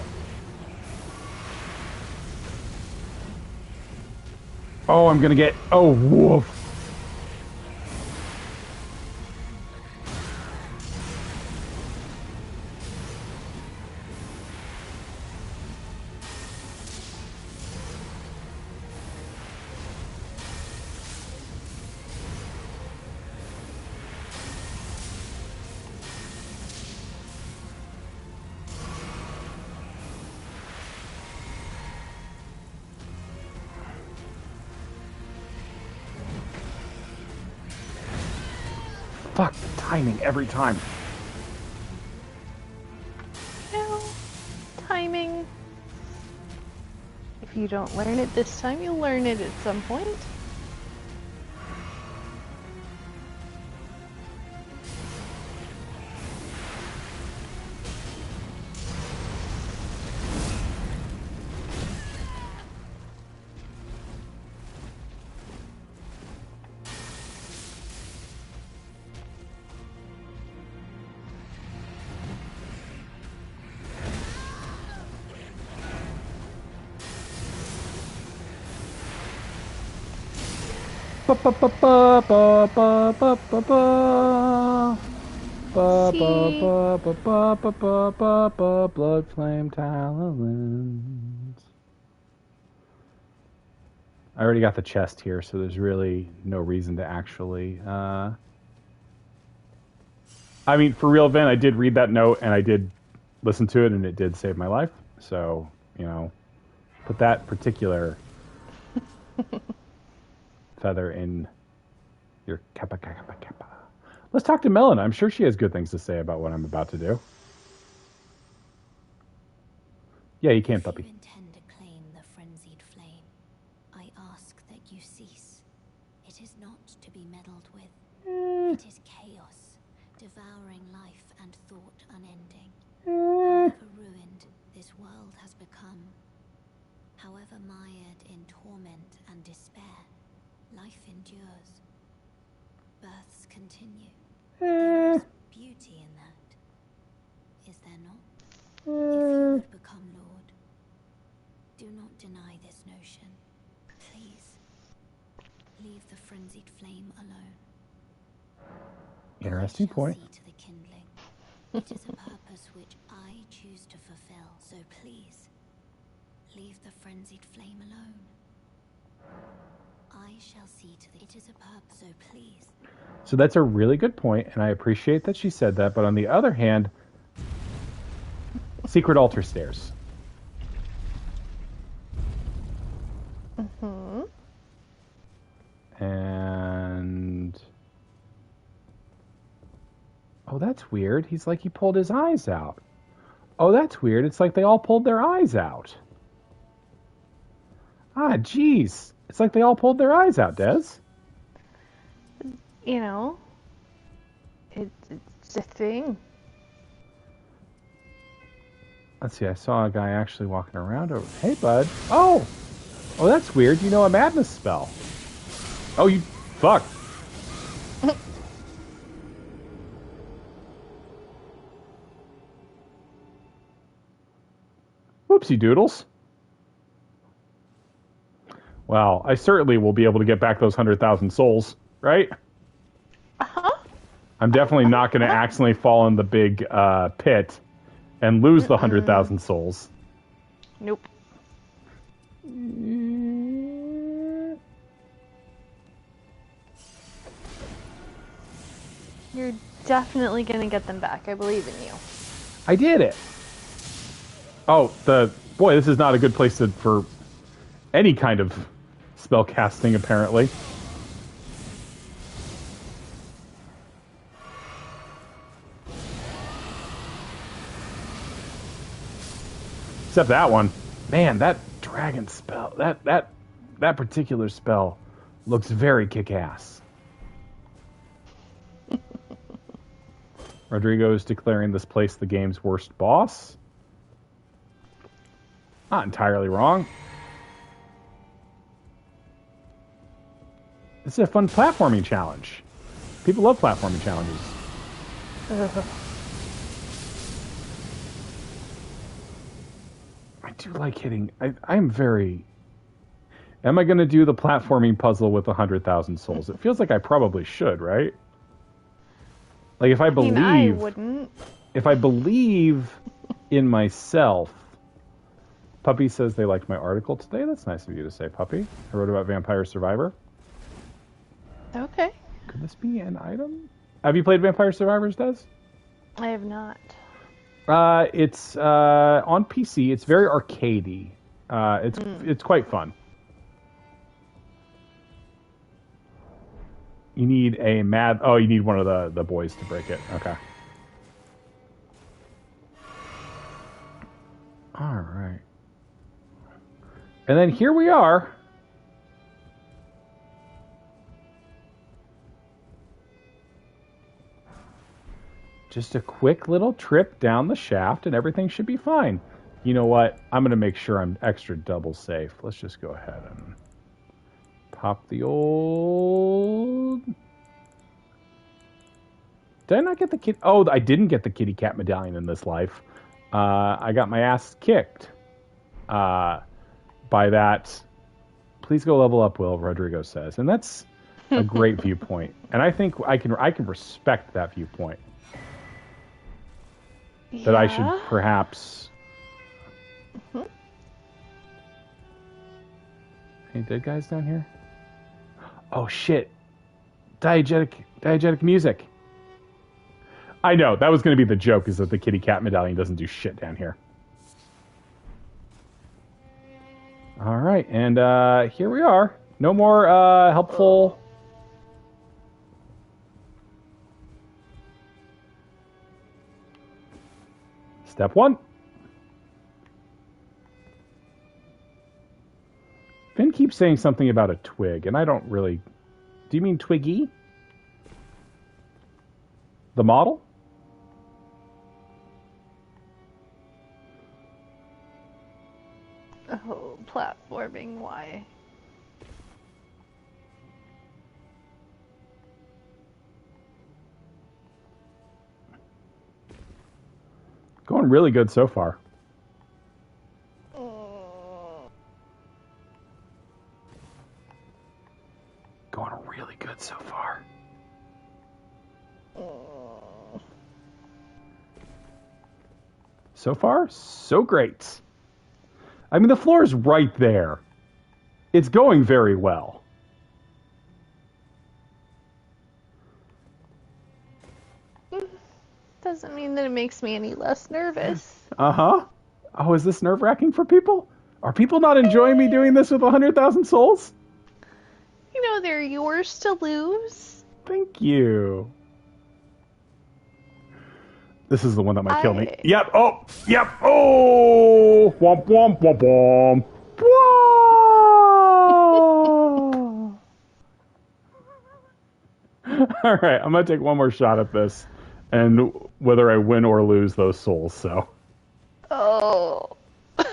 Oh, I'm gonna get. Oh, woof. Fuck the timing every time. No. Timing. If you don't learn it this time, you'll learn it at some point. Ba ba ba ba ba ba ba ba ba. Ba ba See? ba ba ba ba ba ba ba. Blood flame talons. I already got the chest here, so there's really no reason to actually. I mean, for real, Vin, I did read that note and I did listen to it, and it did save my life. So, you know, put that particular feather in your kappa kappa kappa. Let's talk to Melina. I'm sure she has good things to say about what I'm about to do. Yeah, you can, If puppy. you intend to claim the frenzied flame, I ask that you cease. It is not to be meddled with. It is chaos, devouring life and thought unending. However ruined this world has become, however mired in torment and despair, life endures. Births continue. There is beauty in that. Is there not? If you would become Lord, do not deny this notion. Please, leave the frenzied flame alone. Interesting I shall point. see to the kindling. It is a purpose which I choose to fulfill, so please, leave the frenzied flame alone. I shall see to the... It is a purpose, so please. So that's a really good point, and I appreciate that she said that. But on the other hand, secret altar stairs. Mm-hmm. And oh, that's weird. He's like he pulled his eyes out. Oh, that's weird. It's like they all pulled their eyes out. Ah, jeez. It's like they all pulled their eyes out, Des. You know, it's a thing. Let's see. I saw a guy actually walking around over. Hey, bud. Oh, that's weird. You know a madness spell. Oh, you fuck. Whoopsie doodles. Well, I certainly will be able to get back those 100,000 souls, right? Uh-huh. I'm definitely not going to accidentally fall in the big pit and lose the 100,000 souls. Nope. You're definitely gonna get them back. I believe in you. I did it. Oh, boy, this is not a good place for any kind of spell casting, apparently. Except that one. Man, that dragon spell, that particular spell looks very kick-ass. Rodrigo is declaring this place the game's worst boss. Not entirely wrong. This is a fun platforming challenge. People love platforming challenges. I do like hitting. I'm very... Am I going to do the platforming puzzle with 100,000 souls? It feels like I probably should, right? Like if I mean, I believe, wouldn't. if I believe in myself. Puppy says they liked my article today. That's nice of you to say, Puppy. I wrote about Vampire Survivor. Okay. Could this be an item? Have you played Vampire Survivors, Des? I have not. It's on PC. It's very arcadey. It's quite fun. You need a mad... Oh, you need one of the boys to break it. Okay. All right. And then here we are. Just a quick little trip down the shaft and everything should be fine. You know what? I'm going to make sure I'm extra double safe. Let's just go ahead and pop the old... Did I not get the kid? Oh, I didn't get the kitty cat medallion in this life. I got my ass kicked by that. Please go level up, Will, Rodrigo says. And that's a great viewpoint. And I think I can respect that viewpoint. Yeah. That I should perhaps... Any dead guys down here? Oh, shit. Diegetic music. I know, that was going to be the joke, is that the kitty cat medallion doesn't do shit down here. All right, and here we are. No more helpful... Step 1. Finn keeps saying something about a twig, and I don't really... Do you mean Twiggy? The model? Oh, platforming, why? Going really good so far. Going really good so far. So far, so great. I mean, the floor is right there. It's going very well. Doesn't mean that it makes me any less nervous. Uh-huh. Oh, is this nerve-wracking for people? Are people not enjoying me doing this with 100,000 souls? You know, they're yours to lose. Thank you. This is the one that might kill me. Yep. Oh. Yep. Oh. Womp womp womp womp. All right. I'm gonna take one more shot at this, and whether I win or lose those souls. So. Oh. All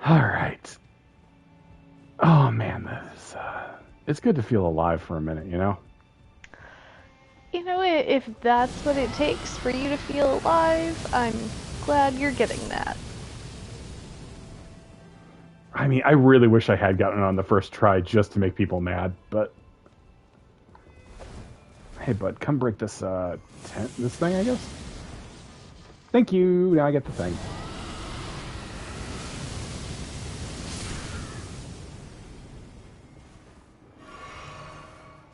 right. Oh man, this. It's good to feel alive for a minute, you know. You know, if that's what it takes for you to feel alive, I'm glad you're getting that. I mean, I really wish I had gotten it on the first try just to make people mad, but... Hey, bud, come break this, this thing, I guess? Thank you, now I get the thing.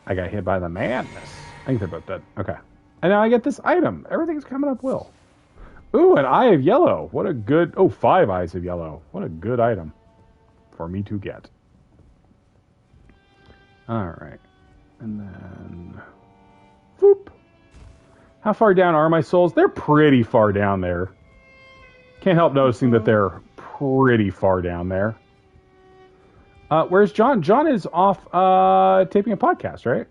I got hit by the madness. I think they're both dead. Okay. And now I get this item. Everything's coming up well. Ooh, an eye of yellow. What a good... Oh, 5 eyes of yellow. What a good item for me to get. Alright. And then... Whoop. How far down are my souls? They're pretty far down there. Can't help noticing that they're pretty far down there. Where's John? John is off taping a podcast, right?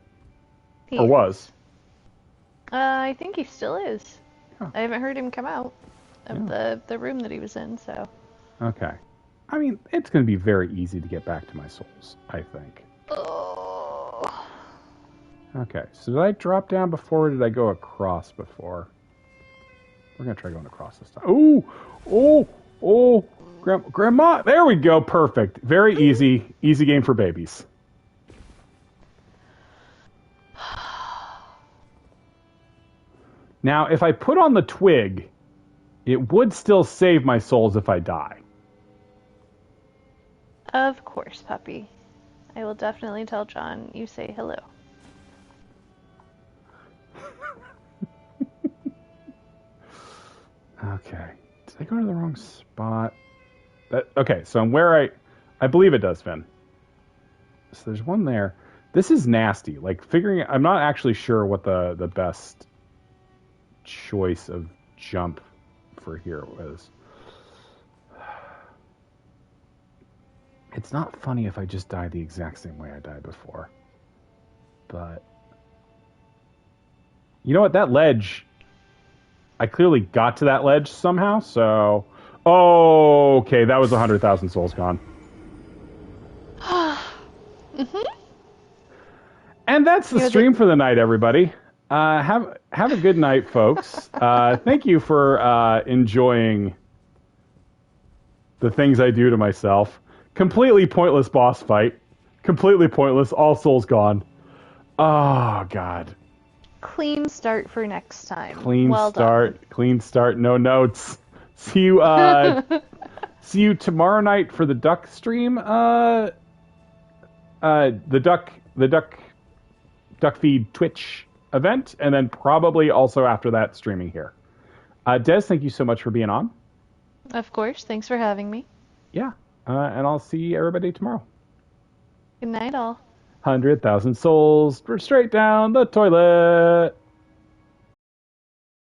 Or was. I think he still is. Oh. I haven't heard him come out of the room that he was in, so. Okay. I mean, it's going to be very easy to get back to my souls, I think. Oh. Okay, so did I drop down before or did I go across before? We're going to try going across this time. Ooh! Oh! Oh, Grandma. There we go. Perfect. Very easy. Easy game for babies. Now, if I put on the twig, it would still save my souls if I die. Of course, puppy. I will definitely tell John you say hello. Okay. Did I go to the wrong spot? Okay, so I'm where I believe it does, Finn. So there's one there. This is nasty. Like figuring, I'm not actually sure what the best choice of jump for here was. It's not funny if I just die the exact same way I died before. But you know what? That ledge, I clearly got to that ledge somehow, so... Oh, okay, that was 100,000 souls gone. And that's the stream for the night, everybody. Have a good night, folks. Thank you for enjoying the things I do to myself. Completely pointless boss fight. Completely pointless. All souls gone. Oh, God. Clean start for next time. Clean well start. Done. Clean start. No notes. See you. See you tomorrow night for the duck stream. The duck feed Twitch event, and then probably also after that streaming here. Des, thank you so much for being on. Of course. Thanks for having me. Yeah. And I'll see everybody tomorrow. Good night, all. 100,000 souls straight down the toilet.